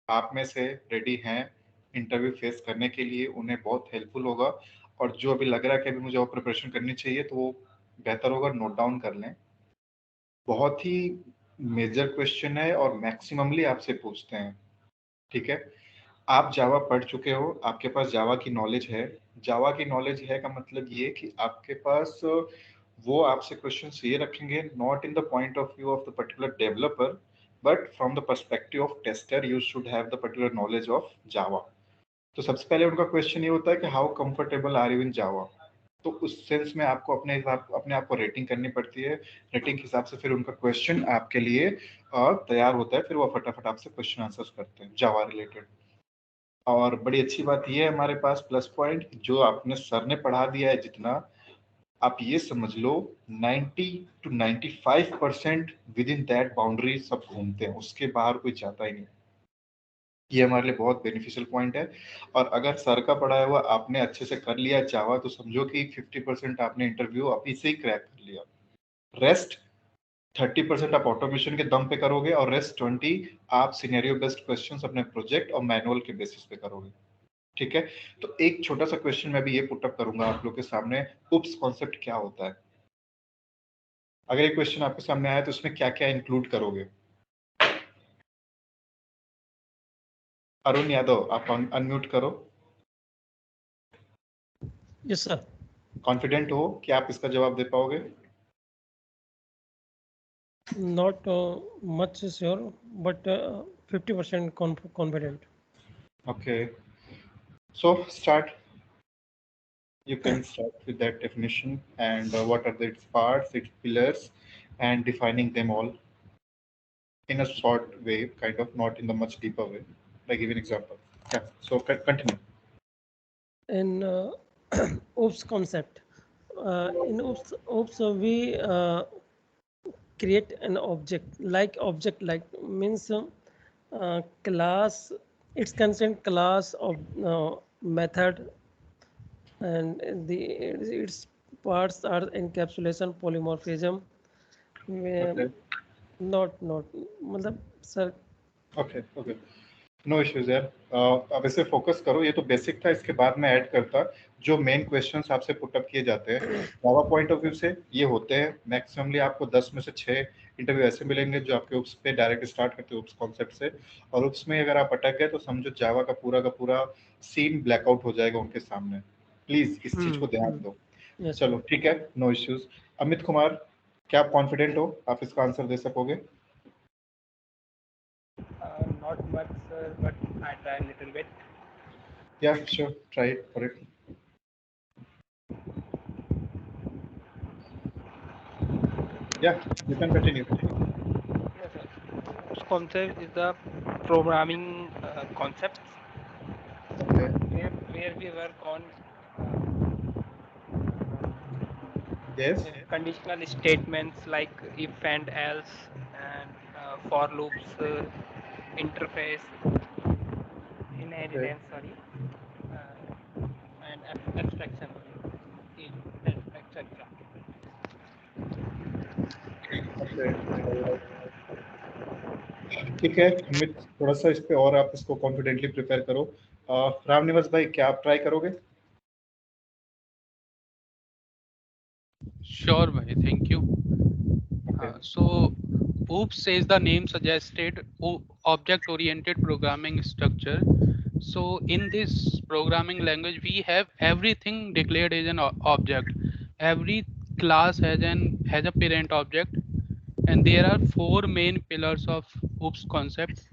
आप में से रेडी हैं इंटरव्यू फेस करने के लिए, उन्हें बहुत हेल्पफुल होगा। और जो अभी लग रहा है कि अभी मुझे और प्रिपरेशन करनी चाहिए, तो वो बेहतर होगा नोट डाउन कर लें। बहुत ही मेजर क्वेश्चन है और मैक्सिममली आपसे पूछते हैं, ठीक है। आप जावा पढ़ चुके हो, आपके पास जावा की नॉलेज है। जावा की नॉलेज है का मतलब ये कि आपके पास वो आपसे क्वेश्चंस ये रखेंगे, not in the point of view of the particular developer, but from the perspective of tester you should have the particular knowledge of Java. तो सबसे पहले उनका क्वेश्चन ये होता है कि how comfortable are you in Java. तो उस सेंस में आपको अपने आप को रेटिंग करनी पड़ती है। रेटिंग के हिसाब से फिर उनका क्वेश्चन आपके लिए तैयार होता है, फिर वो फटाफट आपसे क्वेश्चन आंसर्स करते हैं जावा रिलेटेड। और बड़ी अच्छी बात ये है हमारे पास प्लस पॉइंट, जो आपने सर ने पढ़ा दिया है जितना, आप ये समझ लो 90 to 95% with in that boundary सब घूमते हैं, उसके बाहर कोई जाता ही नहीं। ये हमारे लिए बहुत बेनिफिशियल पॉइंट है। और अगर सर का पढ़ाया हुआ आपने अच्छे से कर लिया चावा, तो समझो कि 50% आपने इंटरव्यू अभी से ही क्रैक कर लिया। रेस्ट 30% आप ऑटोमेशन के दम पे करोगे, और रेस्ट 20 आप सिनेरियो बेस्ड क्वेश्चंस अपने प्रोजेक्ट और मैनुअल के बेसिस पे करोगे, ठीक है। तो एक छोटा सा क्वेश्चन मैं भी ये पुट अप करूंगा आप लोग के सामने, उप्स कॉन्सेप्ट क्या होता है। अगर ये क्वेश्चन आपके सामने आया तो उसमें क्या क्या इंक्लूड करोगे। अरुण यादव, आप अनम्यूट करो। Yes, sir. कॉन्फिडेंट हो कि आप इसका जवाब दे पाओगे। Not much sure, but 50% confident. Okay, so start. You can start with that definition and what are its parts, its pillars, and defining them all in a short way, kind of, not in the much deeper way. Like give an example. Yeah. So continue. In OOPS concept, in OOPS we create an object like means class. It's constant class of method, and its parts are encapsulation, polymorphism. Okay. Not मतलब sir. Okay. Okay. No issues यार। अब इसे focus करो, ये तो basic था, इसके बाद में ऐड करता जो मेन क्वेश्चंस आपसे पुट अप किए जाते हैं जावा पॉइंट ऑफ व्यू से। ये होते हैं मैक्सिममली आपको 10 में से 6 इंटरव्यू ऐसे मिलेंगे जो आपके उप्स पे डायरेक्ट स्टार्ट करते हैं उप्स कॉन्सेप्ट से। और उप्स में अगर आप अटक गए तो समझो जावा का पूरा सीन ब्लैकआउट हो जाएगा उनके सामने। प्लीज इस चीज को ध्यान दो। Yes, sir. चलो ठीक है, नो इश्यूज। अमित कुमार, क्या आप कॉन्फिडेंट हो, आप इसका आंसर दे सकोगे। Not much, sir, but I try a little bit. Yeah sure, try it for it. या you can continue. Yes, sir. This concept is the programming concepts okay. where we work on yes. conditional statements like if and else and for loops, interface, Okay. inheritance, sorry, and abstraction, etc. Okay. ठीक है अमित, थोड़ा सा इस पे और आप इसको confidently prepare करो। रामनिवास भाई, क्या आप ट्राई करोगे। Sure, bhai. Thank you. Okay. So, OOPS, as the name suggested, object-oriented programming structure. So, in this programming language, we have everything declared as an object. Every class has a parent object, and there are four main pillars of OOPS concept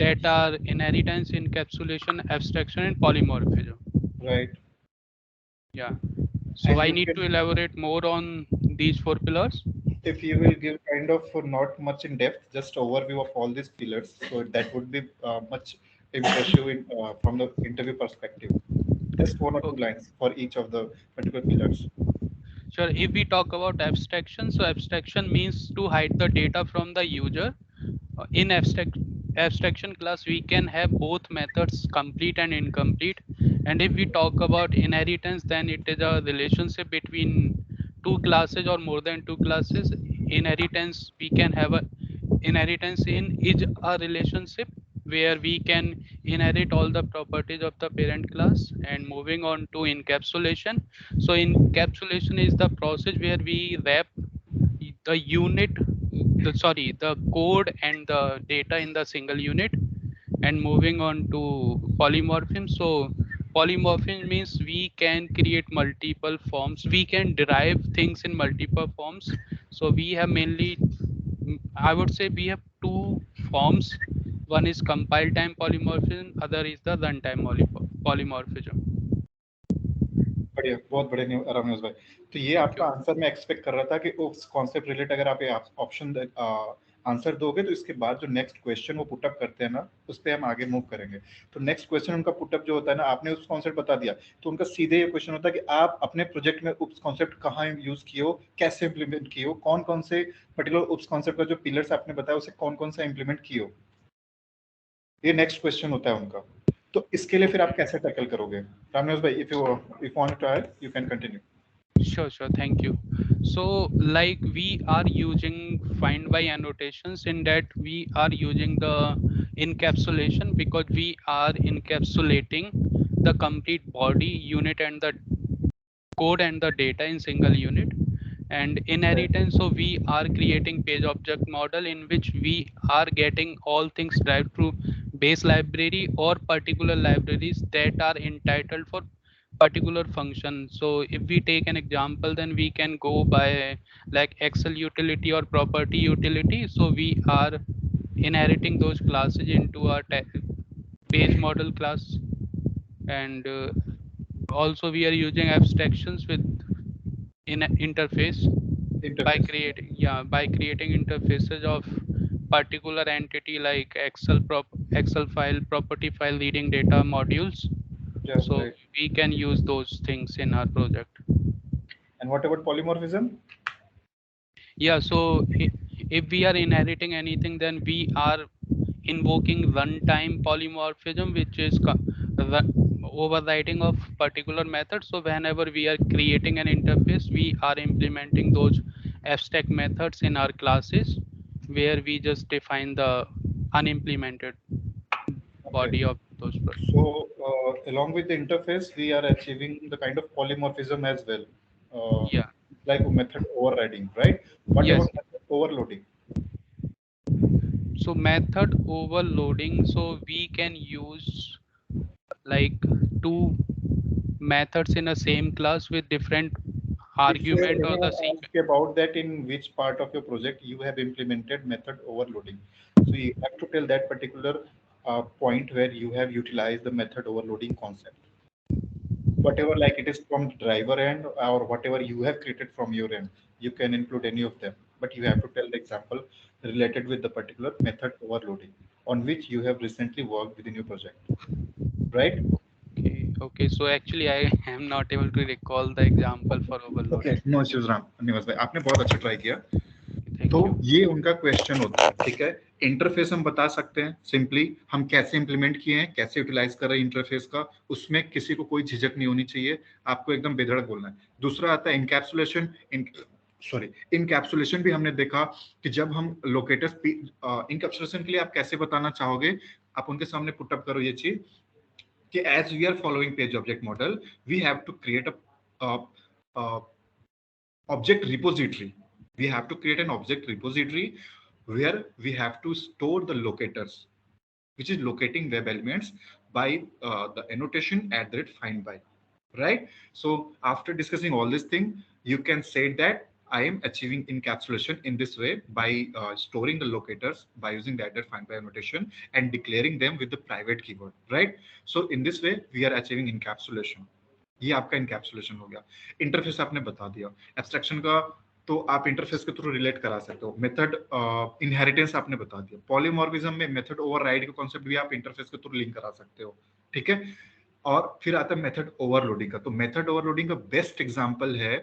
that are inheritance, encapsulation, abstraction, and polymorphism. Right. Yeah. So, and I you need can, to elaborate more on these four pillars. if you will give kind of not much in depth, just overview of all these pillars, so that would be much impressive from the interview perspective. Just one or two Okay. lines for each of the particular pillars. Sure. If we talk about abstraction, so abstraction means to hide the data from the user. In abstraction class, we can have both methods, complete and incomplete. And if we talk about inheritance, then it is a relationship between two classes or more than two classes. Inheritance, we can have a inheritance in is a relationship. where we can inherit all the properties of the parent class. And moving on to encapsulation. So encapsulation is the process where we wrap the unit, the code and the data in the single unit. And moving on to polymorphism. So polymorphism means we can create multiple forms, we can derive things in multiple forms. So we have mainly, I would say we have two forms. One is compile time polymorphism, other is the runtime polymorphism. बढ़िया, बहुत बढ़िया रमेश भाई। तो ये Thank आपका you. Answer मैं expect कर रहा था कि उस कॉन्सेप्ट रिलेटेड अगर आप ये ऑप्शन आंसर दोगे तो इसके बाद जो नेक्स्ट क्वेश्चन वो पुटअप करते हैं ना, उस पे हम आगे मूव करेंगे। तो नेक्स्ट क्वेश्चन उनका पुटअप जो होता है ना, आपने उस कॉन्सेप्ट बता दिया तो उनका सीधे ये क्वेश्चन होता है कि आप अपने प्रोजेक्ट में उप्स कॉन्सेप्ट कहाँ यूज किए हो, कैसे इंप्लीमेंट किए हो, कौन कौन से पर्टिकुलर उप्स कॉन्सेप्ट का जो पिलर्स आपने बताया उसे कौन कौन सा इंप्लीमेंट किए हो, ये नेक्स्ट क्वेश्चन होता है उनका। तो इसके लिए फिर आप कैसे टैकल करोगे? रामनिवास भाई, if you want to add, you can continue. Sure, thank you. So like we are using find by annotations, in that we are using the encapsulation because we are encapsulating the complete body unit and the code and the data in single unit. And inheritance, so we are creating page object model in which we are getting all things derived through base library or particular libraries that are entitled for particular function. So if we take an example, then we can go by like Excel utility or property utility. So we are inheriting those classes into our page model class. And also we are using abstractions with in interface by creating interfaces of particular entity like Excel file, property file, leading data modules. Yeah, So right. we can use those things in our project. And what about polymorphism? Yeah, so if we are inheriting anything, then we are invoking runtime polymorphism, which is overriding of particular method. So whenever we are creating an interface, we are implementing those abstract methods in our classes, where we just define the unimplemented body of those processes. So along with the interface, we are achieving the kind of polymorphism as well, Yeah. like method overriding, right? What Yes. about method overloading? So method overloading, so we can use like two methods in a same class with different argument If or the anyone sequence. asks about that, in which part of your project you have implemented method overloading, so you have to tell that particular point where you have utilized the method overloading concept. Whatever, like it is from the driver end or whatever you have created from your end, you can include any of them, but you have to tell the example related with the particular method overloading on which you have recently worked within your project, right? Okay. So actually, I am not able to recall the example for okay, overloading. No issues Ram Niwas भाई, आपने बहुत अच्छा try किया। Thank तो you. ये उनका question होता है, ठीक है। इंटरफेस हम बता सकते हैं सिंपली, हम कैसे इंप्लीमेंट किए हैं, कैसे यूटिलाइज कर रहे हैं इंटरफेस का, उसमें किसी को कोई झिझक नहीं होनी चाहिए, आपको एकदम बेधड़क बोलना है। दूसरा आता है इनकैप्सुलेशन। इनकैप्सुलेशन भी हमने देखा कि जब हम लोकेटर्स इनकैप्सुलेशन के लिए आप कैसे बताना चाहोगे, आप उनके सामने पुटअप करो ये चीज कि as we are following page object model, we have to create a object repository. We have to create an object repository where we have to store the locators, which is locating web elements by the annotation @find by, right? So after discussing all this thing, you can say that I am achieving encapsulation in this way by storing the locators by using the @find by annotation and declaring them with the private keyword, right? So in this way we are achieving encapsulation. ये आपका encapsulation हो गया। Interface आपने बता दिया, abstraction का तो आप इंटरफेस के थ्रू रिलेट करा सकते हो। मेथड इनहेरिटेंस आपने बता दिया। पॉलीमॉर्फिज्म में मेथड ओवरराइड का कॉन्सेप्ट भी आप इंटरफेस के थ्रू लिंक करा सकते हो, ठीक है। और फिर आता है मेथड ओवरलोडिंग का। तो मेथड ओवरलोडिंग का बेस्ट एग्जांपल है,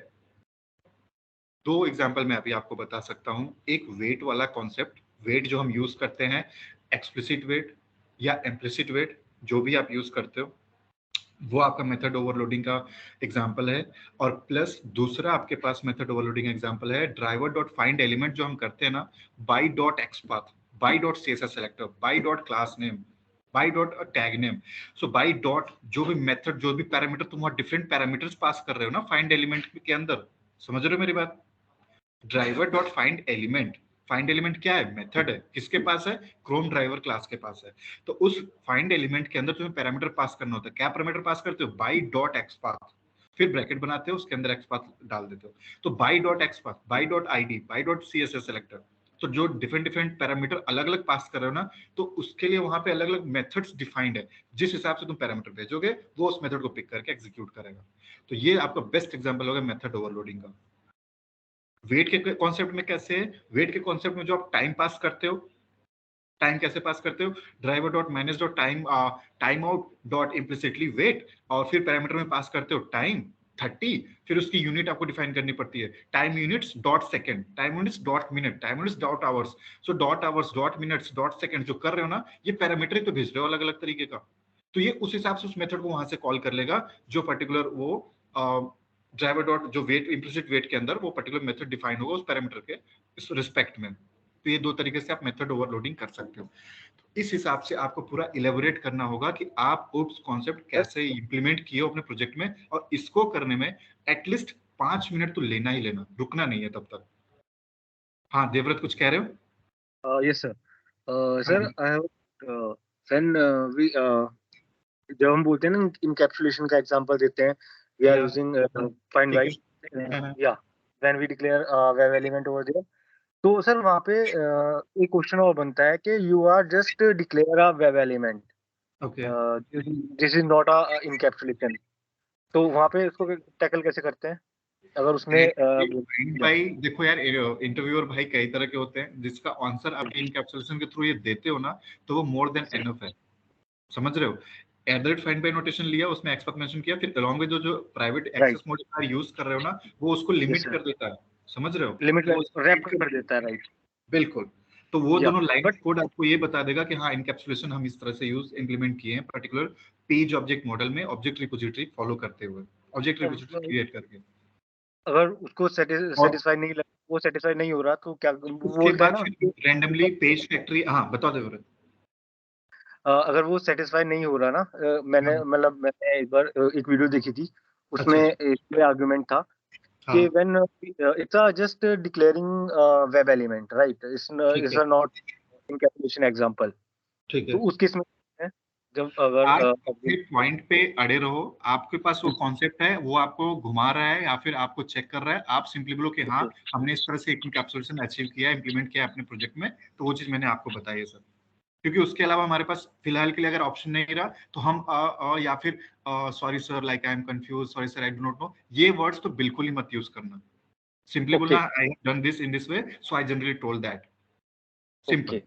दो एग्जांपल मैं अभी आपको बता सकता हूं। एक वेट वाला कॉन्सेप्ट, वेट जो हम यूज करते हैं, एक्सप्लिसिट वेट या इम्प्लिसिट वेट, जो भी आप यूज करते हो, वो आपका मेथड ओवरलोडिंग का एग्जांपल है। और प्लस दूसरा आपके पास मेथड ओवरलोडिंग एग्जांपल है ड्राइवर डॉट फाइंड एलिमेंट, जो हम करते हैं ना, by dot XPath, by dot CSS selector, by dot class name, by dot a tag name. So by dot जो भी मेथड, जो भी पैरामीटर तुम वहां डिफरेंट पैरामीटर्स पास कर रहे हो ना फाइंड एलिमेंट के अंदर, समझ रहे हो मेरी बात? Driver dot find element, find element क्या है? मेथड है, किसके पास है? क्रोम ड्राइवर क्लास के पास है। तो उस फाइंड एलिमेंट के अंदर तुम्हें पैरामीटर पास करना होता है। क्या पैरामीटर पास करते हो? बाई डॉट एक्स पाथ, फिर ब्रैकेट बनाते हो, उसके अंदर एक्स पाथ डाल देते हो। तो by dot x path, by dot ID, by dot CSS selector, तो जो डिफरेंट डिफरेंट पैरामीटर अलग अलग पास कर रहे हो ना, तो उसके लिए वहां पे अलग अलग मेथड्स डिफाइंड है। जिस हिसाब से तुम पैरामीटर भेजोगे वो उस मेथड को पिक करके एग्जीक्यूट करेगा। तो ये आपका बेस्ट एग्जांपल होगा मेथड ओवरलोडिंग का। वेट के कॉन्सेप्ट में कैसे है? वेट के कॉन्सेप्ट में जो आप टाइम पास करते हो, टाइम कैसे पास करते हो? Driver dot manage dot time, time out dot implicitly wait, और फिर पैरामीटर में पास करते हो टाइम 30, फिर उसकी यूनिट आपको डिफाइन करनी पड़ती है, time units dot second, time units dot minute, time units dot hours. So dot hours, dot minutes, dot second जो कर रहे हो ना, ये पैरामीटर ही तो भेज रहे हो अलग अलग तरीके का। तो ये उस हिसाब से उस मेथड को वहां से कॉल कर लेगा जो पर्टिकुलर वो ड्राइवर डॉट जो वेट, इम्प्लिसिट वेट के अंदर वो पर्टिकुलर मेथड डिफाइन होगा उस पैरामीटर के इस रिस्पेक्ट में। तो ये दो तरीके से आप मेथड ओवरलोडिंग कर सकते हो। तो इस हिसाब से आपको पूरा इलेबोरेट करना होगा कि आप ओप्स कॉन्सेप्ट कैसे इंप्लीमेंट किए हो अपने प्रोजेक्ट में, और इसको करने में एटलीस्ट 5 मिनट तो लेना ही लेना, रुकना नहीं है तब तक। हाँ देवव्रत कुछ कह रहे हो? Yes sir. Sir I have when we जब हम बोलते हैं ना इनकैप्सुलेशन का एग्जांपल देते हैं, we are using find by, या when we declare web element over there, तो सर वहाँ पे एक क्वेश्चन और बनता है कि you are just declare a web element, this is not a encapsulation. तो वहाँ पे इसको टैकल कैसे करते हैं अगर उसमें भाई देखो यार, इंटरव्यूअर भाई कई तरह के होते हैं, जिसका आंसर आप इनकैप्सुलेशन के थ्रू ये देते हो ना, तो वो मोर देन एनफ है, समझ रहे हो? एडरेट फाइंड बाय नोटेशन लिया, उसमें एक्स पाथ मेंशन किया, फिर अलोंग विद जो प्राइवेट एक्सेस मॉडिफायर यूज कर रहे हो ना, वो उसको लिमिट कर देता है, समझ रहे हो? लिमिट रैप कर देता है, राइट? बिल्कुल। तो वो दोनों लाइन कोड आपको ये बता देगा कि हाँ इनकैप्सुलेशन हम इस तरह से इंप्लीमेंट किए हैं पर्टिकुलर पेज ऑब्जेक्ट मॉडल में, ऑब्जेक्ट रिपोजिटरी फॉलो करते हुए, ऑब्जेक्ट रिपोजिटरी क्रिएट करके। अगर उसको सेटिस्फाई नहीं लगा, वो सेटिस्फाई नहीं हो रहा, तो क्या वो बोलता है ना रैंडमली पेज फैक्ट्री। हाँ बताओ देवव्रत। अगर वो सेटिस्फाई नहीं हो रहा ना, मैंने एक बार एक वीडियो देखी थी, उसमें इसमें आर्गुमेंट था कि when it's just declaring web element, right, it's not encapsulation example. तो उस केस में जब अगर पॉइंट पे अड़े रहो, आपके पास वो कॉन्सेप्ट है, वो आपको घुमा रहा है या फिर आपको चेक कर रहा है, आप सिंपली बोलो कि हाँ हमने इस तरह से इनकैप्सुलेशन अचीव किया, इंप्लीमेंट किया अपने प्रोजेक्ट में, तो वो चीज मैंने आपको बताई है सर। क्योंकि उसके अलावा हमारे पास फिलहाल के लिए अगर ऑप्शन नहीं रहा, तो हम या फिर sorry sir, like I am confuse, sorry sir I do not know, ये वर्ड्स तो बिल्कुल ही मत यूज करना। सिंपली बोलना I have done this in this way, so I generally told that, simple.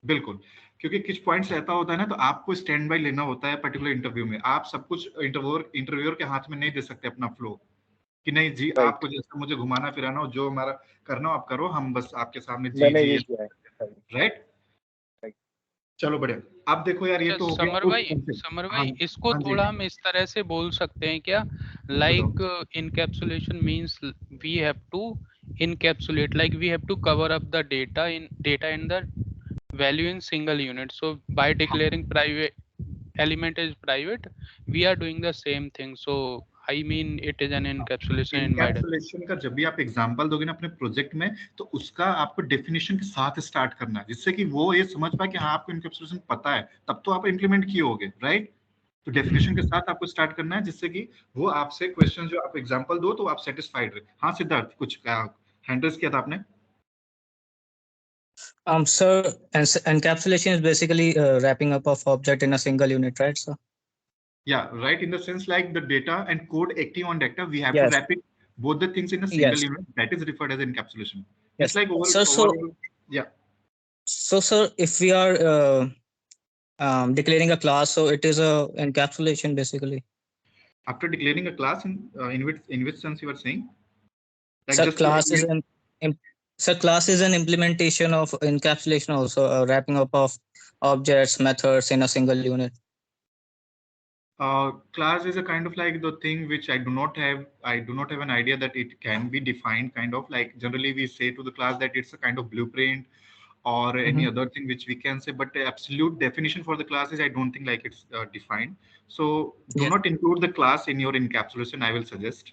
बिल्कुल, क्योंकि कुछ पॉइंट्स ऐसा होता है ना, तो आपको स्टैंड बाय लेना होता है पर्टिकुलर इंटरव्यू में। आप सब कुछ इंटरव्यूअर के हाथ में नहीं दे सकते अपना फ्लो, कि नहीं जी आपको जैसा मुझे घुमाना फिराना हो, जो हमारा करना हो आप करो, हम बस आपके सामने जी जी, राइट? चलो बढ़िया। अब देखो यार, ये तो समर भाई इसको थोड़ा हम इस तरह से बोल सकते हैं क्या, like encapsulation means we have to encapsulate, like we have to cover up the data in the value in single unit. So by declaring private element is private, we are doing the same thing. So I mean it is an encapsulation in my encapsulation का जब भी आप example दोगे ना अपने project में, तो उसका आपको डेफिनेशन के साथ स्टार्ट करना है, जिससे कि वो ये समझ पाए कि हाँ आपको encapsulation पता है, तब तो आप इंप्लीमेंट किए होगे, राइट? तो डेफिनेशन के साथ आपको स्टार्ट करना है, जिससे कि वो आपसे क्वेश्चन जो आप एग्जांपल दो तो आप सेटिस्फाइड रहे। हाँ सिद्धार्थ, कुछ हैंड रेज किया था आपने? Sir, encapsulation is basically wrapping up of object in a single unit, right, sir? Yeah, right. In the sense like the data and code acting on data, we have to wrap it both the things in a single unit. That is referred as encapsulation. Yes. It's like yeah. So, sir, if we are declaring a class, so it is a encapsulation basically. After declaring a class, in which sense you are saying? Like sir, class is class is an implementation of encapsulation, also wrapping up of objects, methods in a single unit. Class is a kind of like the thing which I do not have an idea that it can be defined, kind of like generally we say to the class that it's a kind of blueprint, or any other thing which we can say, but the absolute definition for the class is I don't think like it's defined. So do not include the class in your encapsulation, I will suggest.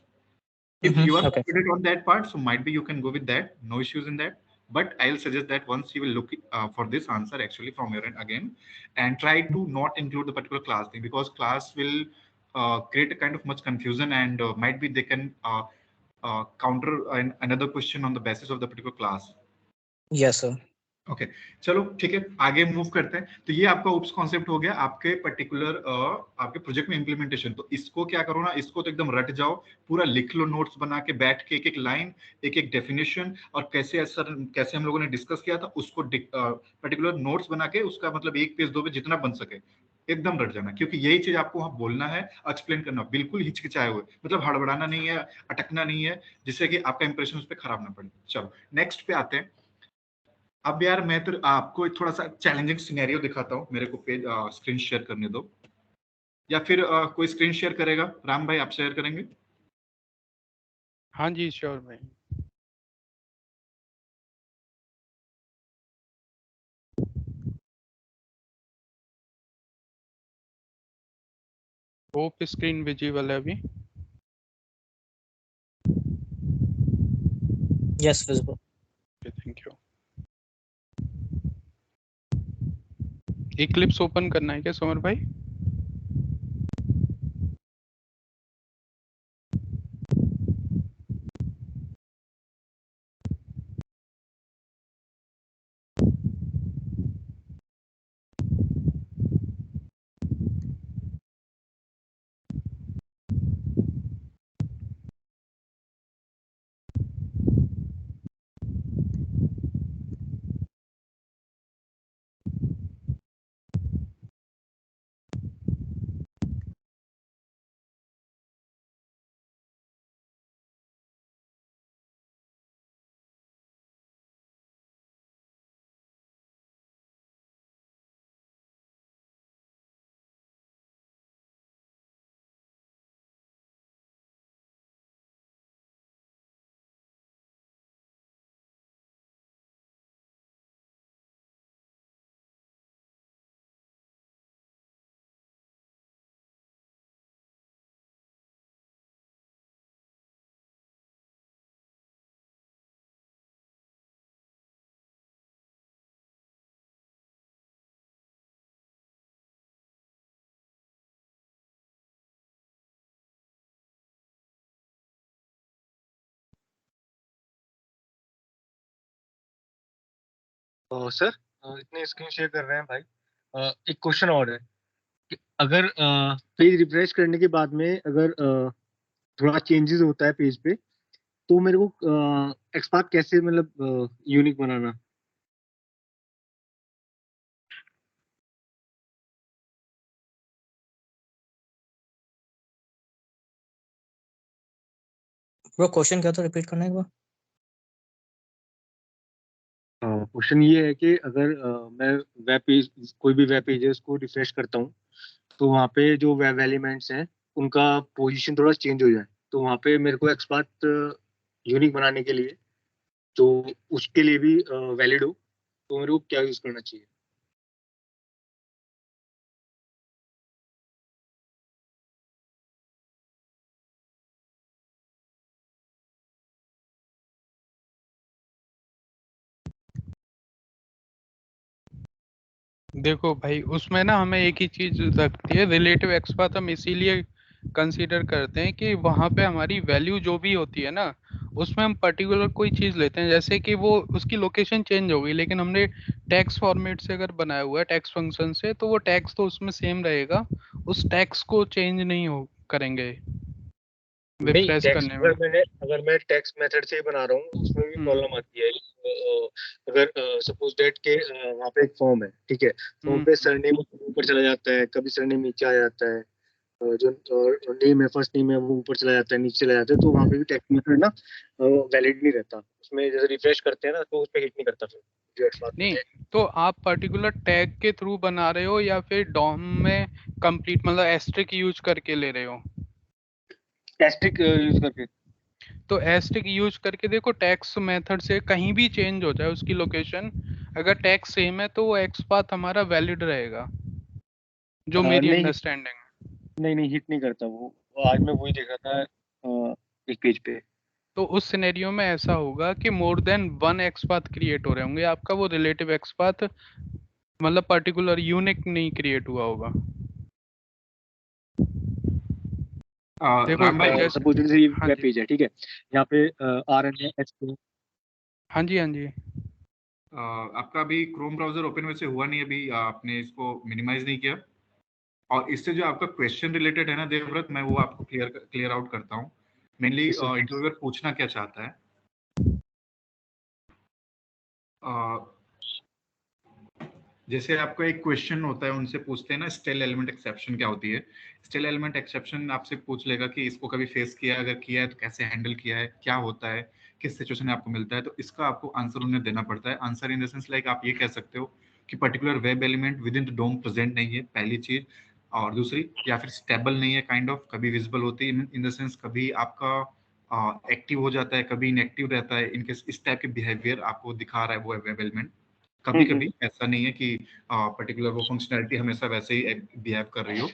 If you are confident on that part, so might be you can go with that, no issues in that. But I'll suggest that once you will look for this answer actually from your end again, and try to not include the particular class thing, because class will create a kind of much confusion, and might be they can counter another question on the basis of the particular class. Yes sir. Okay चलो ठीक है, आगे move करते हैं। तो ये आपका oops concept हो गया आपके पर्टिकुलर आपके प्रोजेक्ट में इम्प्लीमेंटेशन। तो इसको क्या करो ना, इसको तो एकदम रट जाओ, पूरा लिख लो नोट्स बना के बैठ के, एक एक लाइन, एक एक डेफिनेशन, और कैसे हम लोगों ने डिस्कस किया था उसको पर्टिकुलर नोट्स बना के, उसका मतलब 1 पेज 2 पेज जितना बन सके एकदम रट जाना, क्योंकि यही चीज आपको वहां बोलना है, एक्सप्लेन करना, बिल्कुल हिचकिचाए हुए, मतलब हड़बड़ाना नहीं है, अटकना नहीं है, जिससे कि आपका इंप्रेशन उस पर खराब ना पड़े। चलो नेक्स्ट पे आते हैं। अब यार मैं तो आपको थोड़ा सा चैलेंजिंग सिनेरियो दिखाता हूँ, मेरे को पेज स्क्रीन शेयर करने दो, या फिर कोई स्क्रीन शेयर करेगा? राम भाई आप शेयर करेंगे? हाँ जी श्योर भाई। होप स्क्रीन विजिबल है अभी? Yes visible. Thank you. Eclipse open करना है क्या समर भाई? सर इतने स्क्रीन शेयर कर रहे हैं भाई, एक क्वेश्चन और है कि अगर पेज रिफ्रेश करने के बाद में अगर थोड़ा चेंजेस होता है पेज पे, तो मेरे को एक्सपाथ कैसे मतलब यूनिक बनाना? वो क्वेश्चन क्या था, रिपीट करना एक बार। क्वेश्चन ये है कि अगर मैं वेब पेज, कोई भी वेब पेज है उसको रिफ्रेश करता हूँ, तो वहाँ पे जो वेब एलिमेंट्स हैं उनका पोजीशन थोड़ा चेंज हो जाए, तो वहाँ पे मेरे को एक्सपाथ यूनिक बनाने के लिए, तो उसके लिए भी वैलिड हो, तो मेरे को क्या यूज करना चाहिए? देखो भाई उसमें ना हमें एक ही चीज लगती है, रिलेटिव एक्सपाथ हम इसीलिए कंसीडर करते हैं कि वहां पे हमारी वैल्यू जो भी होती है ना, उसमें हम पर्टिकुलर कोई चीज लेते हैं, जैसे कि वो उसकी लोकेशन चेंज हो गई लेकिन हमने टैक्स फॉर्मेट से अगर बनाया हुआ है टैक्स फंक्शन से, तो वो टैक्स तो उसमें सेम रहेगा, उस टैक्स को चेंज नहीं हो करेंगे रिफ्रेश करने में। अगर मैं टेक्स्ट मेथड से ही बना रहा हूँ उसमें भी प्रॉब्लम आती है। अगर सपोज दैट के वहाँ पे एक फॉर्म है, ठीक है, फॉर्म पे सरनेम ऊपर चला जाता है, कभी सरनेम नीचे आ जाता है, जो नेम है, फर्स्ट नेम है वो ऊपर चला जाता है, नीचे चला जाता है, तो वहाँ पे भी टेक्स्ट मेथड ना वैलिड नहीं रहता उसमें। जैसे रिफ्रेश करते हैं ना तो उस पर हिट नहीं करता फिर नहीं, तो आप पर्टिकुलर टैग के थ्रू बना रहे हो या फिर डॉम में कंप्लीट मतलब एस्ट्रिक यूज करके ले रहे हो? एस्ट्रिक यूज करके। तो एस्टिक यूज करके देखो टैक्स मेथड से कहीं भी चेंज हो जाए उसकी लोकेशन, अगर टैक्स सेम है तो वो एक्स पाथ हमारा वैलिड रहेगा, जो मेरी नहीं अंडरस्टैंडिंग। नहीं हिट नहीं करता वो। आज मैं वही देख रहा था एक पेज पे। तो उस सिनेरियो में ऐसा होगा कि more than one x path create हो रहे होंगे, आपका वो रिलेटिव एक्स पाथ मतलब पर्टिकुलर यूनिक नहीं क्रिएट हुआ होगा। देखो राम भाई, जैसे सपोज ये हाँ वेब जी पेज है, ठीक है, यहाँ पे RNA हाँ जी हाँ जी। आपका अभी क्रोम ब्राउजर ओपन वैसे हुआ नहीं अभी, आपने इसको मिनिमाइज नहीं किया। और इससे जो आपका क्वेश्चन रिलेटेड है ना देवव्रत, मैं वो आपको क्लियर आउट करता हूँ। मेनली इंटरव्यूअर पूछना क्या चाहता है, जैसे आपका एक क्वेश्चन होता है, उनसे पूछते हैं ना स्टेल एलिमेंट एक्सेप्शन क्या होती है। स्टेल एलिमेंट एक्सेप्शन आपसे पूछ लेगा कि इसको कभी फेस किया है, अगर किया है तो कैसे हैंडल किया है, क्या होता है, किस सिचुएशन में आपको मिलता है। तो इसका आपको आंसर उन्हें देना पड़ता है। Answer in the sense like आप ये कह सकते हो कि particular web element within the DOM present नहीं है, पहली चीज। और दूसरी, या फिर स्टेबल नहीं है, काइंड ऑफ कभी विजिबल होती है, इन द सेंस कभी आपका एक्टिव हो जाता है, कभी इनएक्टिव रहता है। इनके इस टाइप के बिहेवियर आपको दिखा रहा है वो वेब एलिमेंट। कभी कभी ऐसा नहीं है कि पर्टिकुलर वो फंक्शनैलिटी हमेशा वैसे ही बिहेव कर रही हो।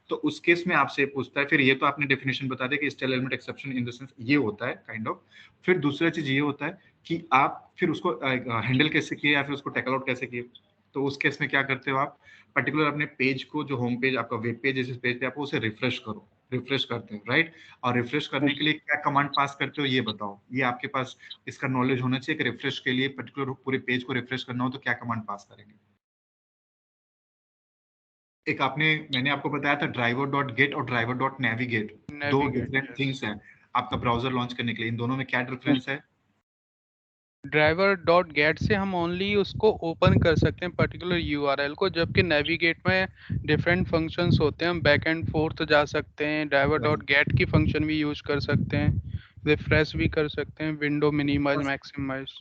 तो उस केस में आपसे पूछता है, फिर ये तो आपने डेफिनेशन बता दिया कि stale element exception in the sense ये होता है काइंड ऑफ। फिर दूसरा चीज ये होता है कि आप फिर उसको हैंडल कैसे किए या फिर उसको टैकल आउट कैसे किए। तो उस केस में क्या करते हो आप, पर्टिकुलर अपने पेज को, जो होम पेज आपका वेब पेज है, जिस पेज पे आप उसे रिफ्रेश करो, रिफ्रेश करते हो राइट। और रिफ्रेश करने के लिए क्या कमांड पास करते हो ये बताओ। ये आपके पास इसका नॉलेज होना चाहिए कि रिफ्रेश के लिए पर्टिकुलर पूरे पेज को रिफ्रेश करना हो तो क्या कमांड पास करेंगे। एक मैंने आपको बताया था ड्राइवर डॉट गेट और ड्राइवर डॉट नेविगेट, दो डिफरेंट थिंग्स हैं आपका ब्राउजर लॉन्च करने के लिए। इन दोनों में क्या डिफरेंस है? ड्राइवर डॉट गेट से हम ओनली उसको ओपन कर सकते हैं पर्टिकुलर यूआरएल को, जबकि नेविगेट में डिफरेंट फंक्शंस होते हैं, हम बैक एंड फोर्थ जा सकते हैं, ड्राइवर डॉट गेट की फंक्शन भी यूज कर सकते हैं, रिफ्रेश भी कर सकते हैं, विंडो मिनिमाइज मैक्सिमाइज।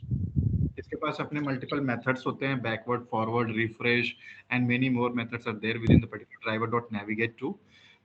इसके पास अपने मल्टीपल मेथड्स होते हैं, backward, forward, refresh and many more methods are there within the particular driver dot navigate to.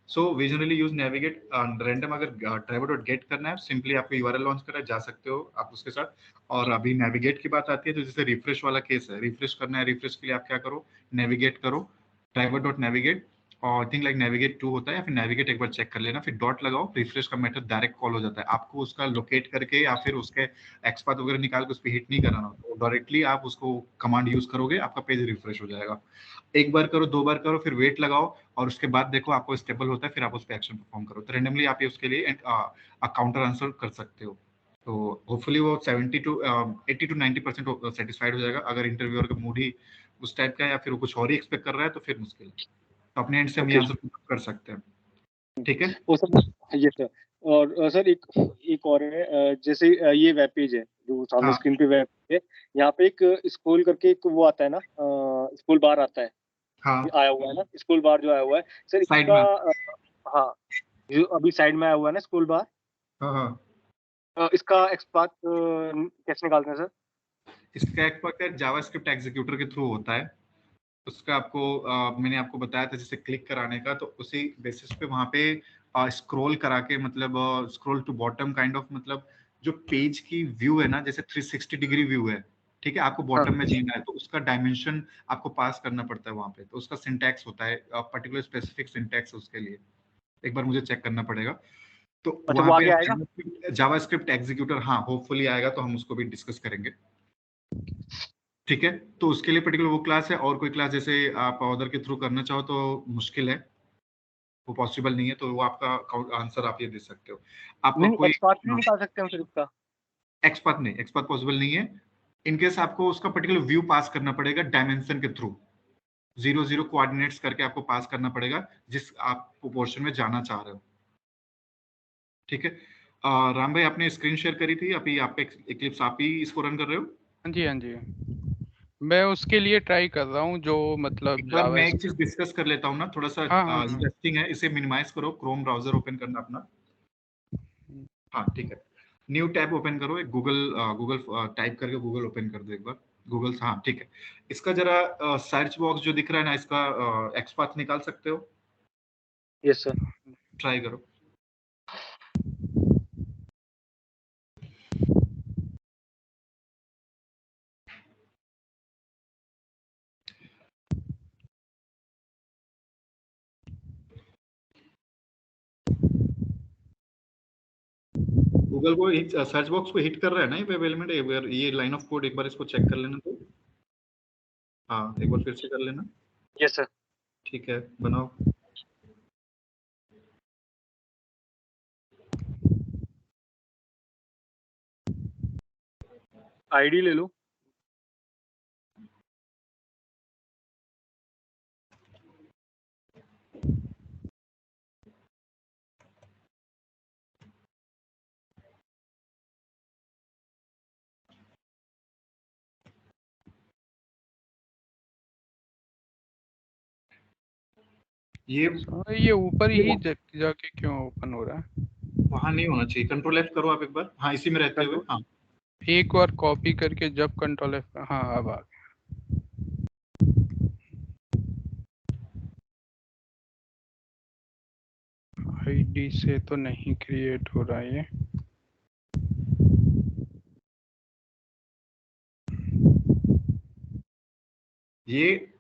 So we generally use navigate random. अगर ड्राइवर डॉट गेट करना है, simply आपको URL launch करना है, जा सकते हो आप उसके साथ। और अभी नेविगेट की बात आती है तो जैसे रिफ्रेश वाला केस है, रिफ्रेश करना है, रिफ्रेश के लिए आप क्या करो, नेविगेट करो, ड्राइवर डॉट नेविगेट, और थिंक लाइक नेविगेट 2 होता है, या फिर नेविगेट एक बार चेक कर लेना, फिर डॉट लगाओ, रिफ्रेश का मेथड डायरेक्ट कॉल हो जाता है। आपको उसका लोकेट करके या फिर उसके एक्सपाथ वगैरह निकाल के उस पर हिट नहीं कराना, तो डायरेक्टली आप उसको कमांड यूज करोगे, आपका पेज रिफ्रेश हो जाएगा। एक बार करो, दो बार करो, फिर वेट लगाओ, और उसके बाद देखो आपको स्टेबल होता है, फिर आप उस पर एक्शन परफॉर्म करो। तो रेंडमली आप ये उसके लिए काउंटर आंसर कर सकते हो। तो होपफुली वो 80 to 90% सेटिस्फाइड हो जाएगा। अगर इंटरव्यूअर का मूड ही उस टाइप का है या फिर वो कुछ और ही एक्सपेक्ट कर रहा है तो फिर मुश्किल है। तो अपने एंड से हम ये आंसर कर सकते हैं, ठीक है। वो सर ये सर। और सर एक और है, जैसे ये वेब पेज है जो सामने हाँ। स्क्रीन पे वेब है, यहाँ पे एक स्क्रॉल करके एक वो आता है ना, स्क्रॉल बार आता है, हाँ, आया हुआ है ना, स्क्रॉल बार जो आया हुआ है सर साइड इसका, में। हाँ, जो अभी साइड में आया हुआ है ना स्क्रॉल बार, हाँ हाँ, इसका एक्सपाथ कैसे निकालते हैं सर? इसका एक जावास्क्रिप्ट एग्जीक्यूटर के थ्रू होता है। उसका आपको मैंने आपको बताया था जैसे क्लिक कराने का, तो उसी बेसिस पे वहां पे स्क्रॉल करा के, मतलब scroll to bottom kind of, मतलब जो पेज की व्यू है ना, जैसे 360 डिग्री व्यू है, ठीक है, आपको बॉटम में जीना है तो उसका डायमेंशन आपको पास करना पड़ता है वहां पे। तो उसका सिंटैक्स होता है, पर्टिकुलर स्पेसिफिक सिंटैक्स उसके लिए, एक बार मुझे चेक करना पड़ेगा। तो अच्छा, वहां वो आगे आएगा? पे जावास्क्रिप्ट एग्जीक्यूटर, हाँ होपफुली आएगा, तो हम उसको भी डिस्कस करेंगे, ठीक है। तो उसके लिए पर्टिकुलर वो क्लास है, और कोई क्लास जैसे आप ऑर्डर के थ्रू करना चाहो तो मुश्किल है, वो पॉसिबल नहीं है। तो वो आपका आंसर आप ये दे सकते हो। आपको नहीं, कोई एक्सपाथ नहीं निकाल सकते हम फिर इसका? एक्सपाथ नहीं, एक्सपाथ पॉसिबल नहीं है। इनकेस आपको उसका पर्टिकुलर व्यू पास करना पड़ेगा डायमेंशन के थ्रू, 0 0 कोऑर्डिनेट्स करके आपको पास करना पड़ेगा जिस आप पोर्शन में जाना चाह रहे हो, ठीक है। राम भाई, आपने स्क्रीन शेयर करी थी, अभी आपका इक्लिप्स आप ही इसको रन कर रहे हो? हाँ जी हाँ जी, मैं उसके लिए ट्राई कर रहा हूँ जो मतलब एक बार मैं एक चीज जावास्क्रिप्ट। डिस्कस कर लेता हूँ ना, थोड़ा सा हाँ हाँ हाँ। इंटरेस्टिंग है, इसे मिनिमाइज करो, क्रोम ब्राउजर ओपन करना अपना। हाँ ठीक है, न्यू टैब ओपन करो, एक गूगल गूगल टाइप करके गूगल ओपन कर दो एक बार, गूगल, हाँ ठीक है। इसका जरा सर्च बॉक्स जो दिख रहा है ना, इसका एक्सपाथ निकाल सकते हो? Yes sir. ट्राई करो। गूगल को सर्च बॉक्स को हिट कर रहा है ना ये वेब एलिमेंट, ये लाइन ऑफ कोड एक बार इसको चेक कर लेना तो। हाँ एक बार फिर से कर लेना। Yes sir. ठीक है बनाओ। आईडी ले लो। ये ऊपर ही जाके क्यों ओपन हो रहा है? वहां नहीं होना चाहिए, कंट्रोल एफ करो आप एक बार। हाँ इसी में रहते हुए। हाँ एक बार कॉपी करके जब कंट्रोल एफ, हाँ अब आ गया। आईडी से तो नहीं क्रिएट हो रहा ये।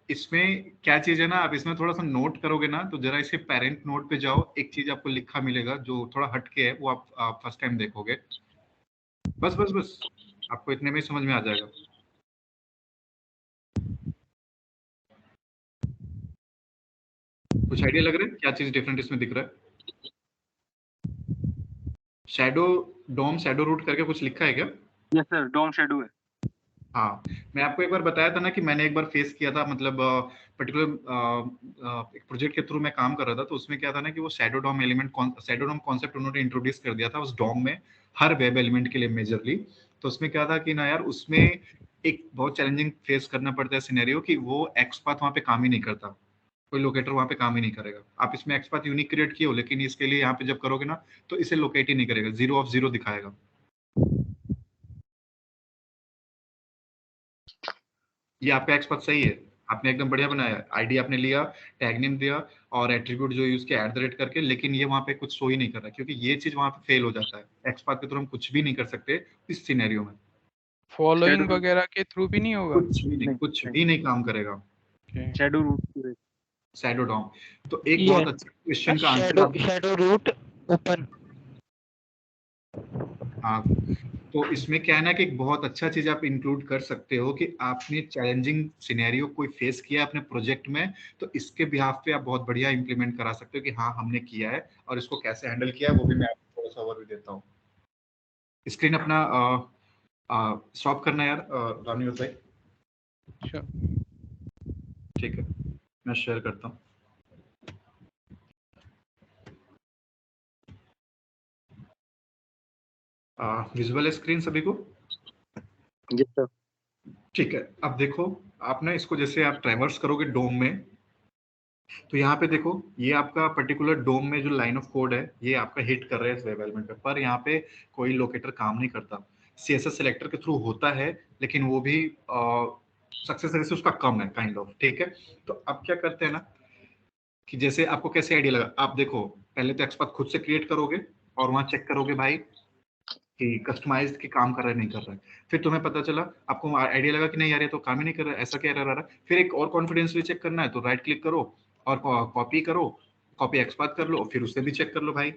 इसमें क्या चीज है ना, आप इसमें थोड़ा सा नोट करोगे ना तो जरा इसके पेरेंट नोट पे जाओ, एक चीज आपको लिखा मिलेगा जो थोड़ा हटके है, वो आप फर्स्ट टाइम देखोगे। बस बस बस आपको इतने में समझ में आ जाएगा। कुछ आइडिया लग रहा है क्या चीज डिफरेंट इसमें दिख रहा है? शैडो डॉम शैडो रूट करके कुछ लिखा है क्या? यस सर, डॉम शैडो है। हाँ मैं आपको एक बार बताया था ना कि मैंने एक बार फेस किया था, मतलब पर्टिकुलर एक प्रोजेक्ट के थ्रू मैं काम कर रहा था, तो उसमें क्या था ना कि वो shadow DOM element shadow DOM concept उन्होंने इंट्रोड्यूस कर दिया था उस डॉम में हर वेब एलिमेंट के लिए मेजरली। तो उसमें क्या था कि ना यार उसमें एक बहुत चैलेंजिंग फेस करना पड़ता है सिनेरियो कि वो एक्सपाथ वहाँ पे काम ही नहीं करता, कोई लोकेटर वहाँ पे काम ही नहीं करेगा। आप इसमें एक्सपाथ यूनिक क्रिएट किए हो, लेकिन इसके लिए यहाँ पे जब करोगे ना तो इसे लोकेट ही नहीं करेगा, 0 ऑफ 0 दिखाएगा। ये आपका एक्सपाथ सही है, आपने एकदम बढ़िया बनाया, आईडी आपने लिया, टैग नेम दिया और एट्रीब्यूट जो यूज किया @ करके, लेकिन ये वहां पे कुछ शो ही नहीं कर रहा क्योंकि ये चीज वहां पे फेल हो जाता है। एक्सपाथ के थ्रू हम कुछ भी नहीं कर सकते इस सिनेरियो में। फॉलोइंग वगैरह के थ्रू भी नहीं होगा? कुछ भी नहीं काम करेगा। Shadow root, shadow DOM. तो एक बहुत अच्छा क्वेश्चन का आंसर शैडो रूट ओपन। हाँ तो इसमें क्या है ना कि एक बहुत अच्छा चीज आप इंक्लूड कर सकते हो कि आपने चैलेंजिंग सिनेरियो कोई फेस किया अपने प्रोजेक्ट में, तो इसके बिहाफ पे आप बहुत बढ़िया इंप्लीमेंट करा सकते हो कि हाँ हमने किया है और इसको कैसे हैंडल किया है, वो भी मैं आपको थोड़ा सा ओवरव्यू देता हूँ। स्क्रीन अपना स्टॉप करना यार रानी भाई। अच्छा ठीक है मैं शेयर करता हूँ। विजुअल है स्क्रीन सभी को? Yes sir. ठीक है अब देखो, आप ना इसको जैसे आप ट्रैवर्स करोगे डोम में, तो यहाँ पे देखो ये आपका पर्टिकुलर डोम में जो लाइन ऑफ कोड है ये आपका हिट कर रहा है इस वेब एलिमेंट पे, पर यहाँ पे कोई लोकेटर काम नहीं करता। CSS सिलेक्टर के थ्रू होता है लेकिन वो भी सक्सेस रेट उसका कम है काइंड ऑफ। ठीक है तो अब क्या करते हैं ना कि जैसे आपको कैसे आइडिया लगा, आप देखो पहले तो एक्सपाथ खुद से क्रिएट करोगे और वहां चेक करोगे भाई कि कस्टमाइज्ड के काम कर रहा है नहीं कर रहा है। फिर तुम्हें पता चला, आपको आइडिया लगा कि नहीं यार ये तो काम ही नहीं कर रहा है, ऐसा क्या रह रहा है। फिर एक और कॉन्फिडेंसली चेक करना है तो राइट क्लिक करो और कॉपी करो, कॉपी एक्सपाथ कर लो, फिर उससे भी चेक कर लो भाई।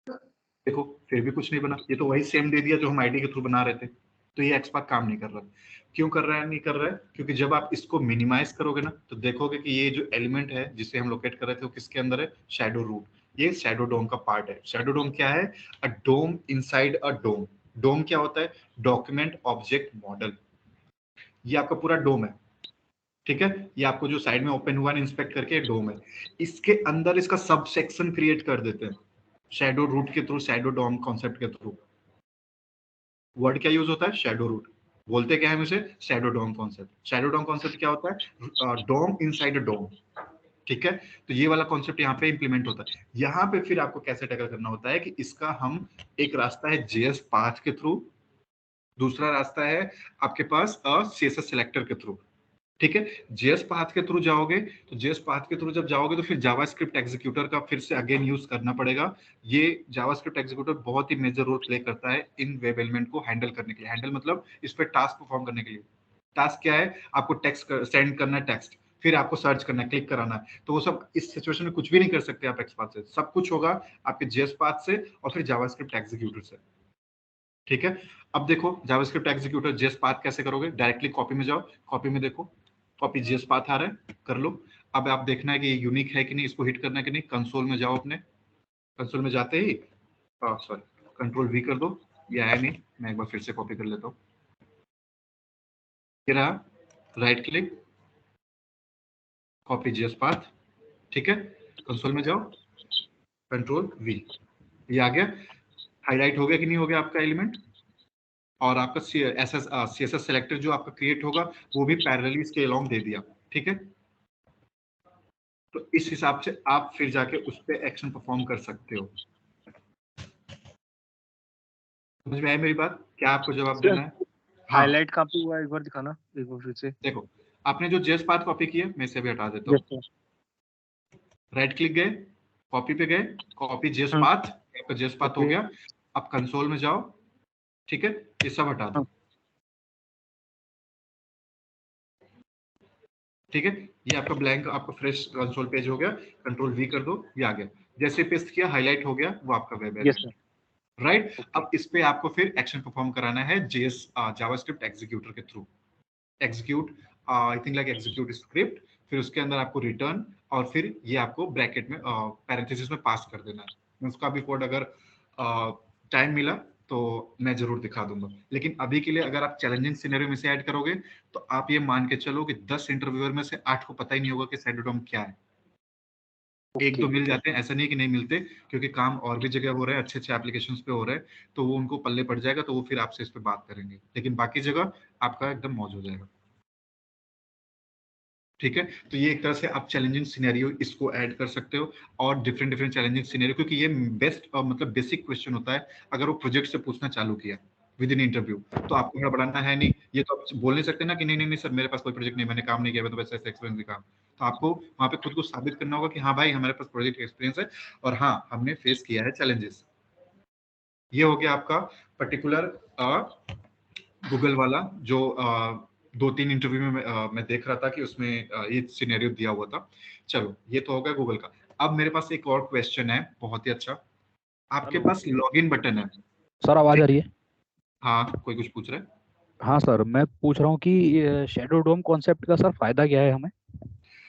देखो फिर भी कुछ नहीं बना, ये तो वही सेम दे दिया जो हम आईडी के थ्रू बना रहे थे। तो ये एक्सपाथ काम नहीं कर रहा। क्यों कर रहा है नहीं कर रहा है? क्योंकि जब आप इसको मिनिमाइज करोगे ना तो देखोगे कि ये जो एलिमेंट है जिसे हम लोकेट कर रहे थे वो किसके अंदर है, शैडो रूट। ये शैडो डोम का पार्ट है। शैडो डोम क्या है? अ डोम इनसाइड अ डोम। डोम क्या होता है? Document object model. ये आपका पूरा डोम है। ठीक है ये आपको जो साइड में ओपन हुआ है इंस्पेक्ट करके डोम है, इसके अंदर इसका सब सेक्शन क्रिएट कर देते हैं शैडो रूट के थ्रू, शैडो डोम कॉन्सेप्ट के थ्रू। वर्ड क्या यूज होता है? Shadow root. बोलते क्या है इसे? Shadow DOM concept. Shadow DOM concept क्या होता है? DOM inside a DOM. ठीक है तो ये वाला कॉन्सेप्ट यहाँ पे इंप्लीमेंट होता है। यहाँ पे फिर आपको कैसे टैकल करना होता है कि इसका हम एक रास्ता है JS पाथ के थ्रू, दूसरा रास्ता है आपके पास CSS सिलेक्टर के थ्रू। ठीक है JS पाथ के थ्रू जाओगे तो JS पाथ के थ्रू जब जाओगे तो फिर जावास्क्रिप्ट एग्जीक्यूटर का फिर से अगेन यूज करना पड़ेगा। ये जावास्क्रिप्ट एग्जीक्यूटर बहुत ही मेजर रोल प्ले करता है इन वेब एलिमेंट को हैंडल करने के लिए। हैंडल मतलब इस पे टास्क परफॉर्म करने के लिए। टास्क क्या है? आपको टेक्स्ट सेंड करना है, टेक्स्ट, फिर आपको सर्च करना है, क्लिक कराना है, तो वो सब इस सिचुएशन में कुछ भी नहीं कर सकते आप एक्सपाथ से। सब कुछ होगा आपके JS पाथ से और फिर जावास्क्रिप्ट एग्जीक्यूटर से। ठीक है, अब देखो जावास्क्रिप्ट एग्जीक्यूटर जेएस पाथ कैसे करोगे, डायरेक्टली कॉपी में जाओ, कॉपी में देखो कॉपी जेएस पाथ आ रहा है, कर लो। अब आप देखना है कि ये यूनिक है कि नहीं, इसको हिट करना है कि नहीं, कंसोल में जाओ, अपने कंसोल में जाते ही सॉरी कंट्रोल वी कर दो, ये आया नहीं, मैं एक बार फिर से कॉपी कर लेता हूँ, ये रहा, right click copy JS path, ठीक है, कंसोल में जाओ, कंट्रोल वी, ये आ गया, हाईलाइट हो गया कि नहीं हो गया आपका एलिमेंट, और आपका सीएसएस सेलेक्टर जो आपका क्रिएट होगा वो भी पैरेलली इसके अलोंग दे दिया, ठीक है। तो इस हिसाब से आप फिर जाके उस पे एक्शन परफॉर्म कर सकते हो। समझ में आई मेरी बात, क्या आपको जवाब देना है? हाईलाइट कहाँ पे हुआ एक बार दिखाना, एक बार फिर से। देखो आपने जो जेएस पाथ कॉपी किया, मैं इसे भी हटा देता हूँ, राइट क्लिक गए, कॉपी पे गए, कॉपी जेएस पाथ, आपका जेएस पाथ हो गया। अब कंसोल में जाओ, ठीक है, ये सब हटा दो, ठीक है, ये आपका ब्लैंक, आपका फ्रेश कंसोल पेज हो गया, कंट्रोल वी कर दो, ये आ गया, जैसे पेस्ट किया हाईलाइट हो गया, वो आपका वेब है, राइट। अब इस पे आपको फिर एक्शन परफॉर्म कराना है जेएस जावास्क्रिप्ट एग्जीक्यूटर के through, execute I think like execute script, फिर उसके अंदर आपको रिटर्न, और फिर ये आपको ब्रैकेट में पैरेंथेसिस में पास कर देना है। उसका भी कोड अगर टाइम मिला तो मैं जरूर दिखा दूंगा, लेकिन अभी के लिए अगर आप चैलेंजिंग सिनेरियो में से ऐड करोगे तो आप ये मान के चलो कि 10 इंटरव्यूअर में से 8 को पता ही नहीं होगा कि सेडोडोम क्या है। एक दो मिल जाते हैं, ऐसा नहीं कि नहीं मिलते, क्योंकि काम और भी जगह हो रहा है, अच्छे अच्छे एप्लीकेशंस पे हो रहा है, तो वो उनको पल्ले पड़ जाएगा, तो वो फिर आपसे इस पे बात करेंगे, लेकिन बाकी जगह आपका एकदम मौज हो जाएगा, ठीक है। तो ये एक तरह से आप चैलेंजिंग सिनेरियो इसको ऐड कर सकते हो, और डिफरेंट डिफरेंट चैलेंजिंग सिनेरियो, क्योंकि ये बेस्ट मतलब बेसिक क्वेश्चन होता है। अगर वो प्रोजेक्ट से पूछना चालू किया विद इन इंटरव्यू, तो आपको घबराना है नहीं, ये तो आप बोल नहीं सकते ना कि नहीं नहीं नहीं सर मेरे पास कोई प्रोजेक्ट नहीं, मैंने काम नहीं किया, मैं तो वैसे ऐसे एक्सपीरियंस दिखा। तो आपको वहां पे खुद को साबित करना होगा कि हाँ भाई हमारे पास प्रोजेक्ट एक्सपीरियंस है, और हाँ हमने फेस किया है चैलेंजेस। ये हो गया आपका पर्टिकुलर गूगल वाला, जो 2-3 इंटरव्यू में मैं देख रहा था कि उसमें ये सिनेरियो दिया हुआ था। चलो ये तो होगा गूगल का। अब मेरे पास एक और क्वेश्चन है, बहुत ही अच्छा। आपके पास लॉगिन बटन है सर, आवाज आ रही है? हाँ, कोई कुछ पूछ रहा है? हाँ सर, मैं पूछ रहा हूँ कि शैडो डोम कॉन्सेप्ट का सर फायदा क्या है हमें?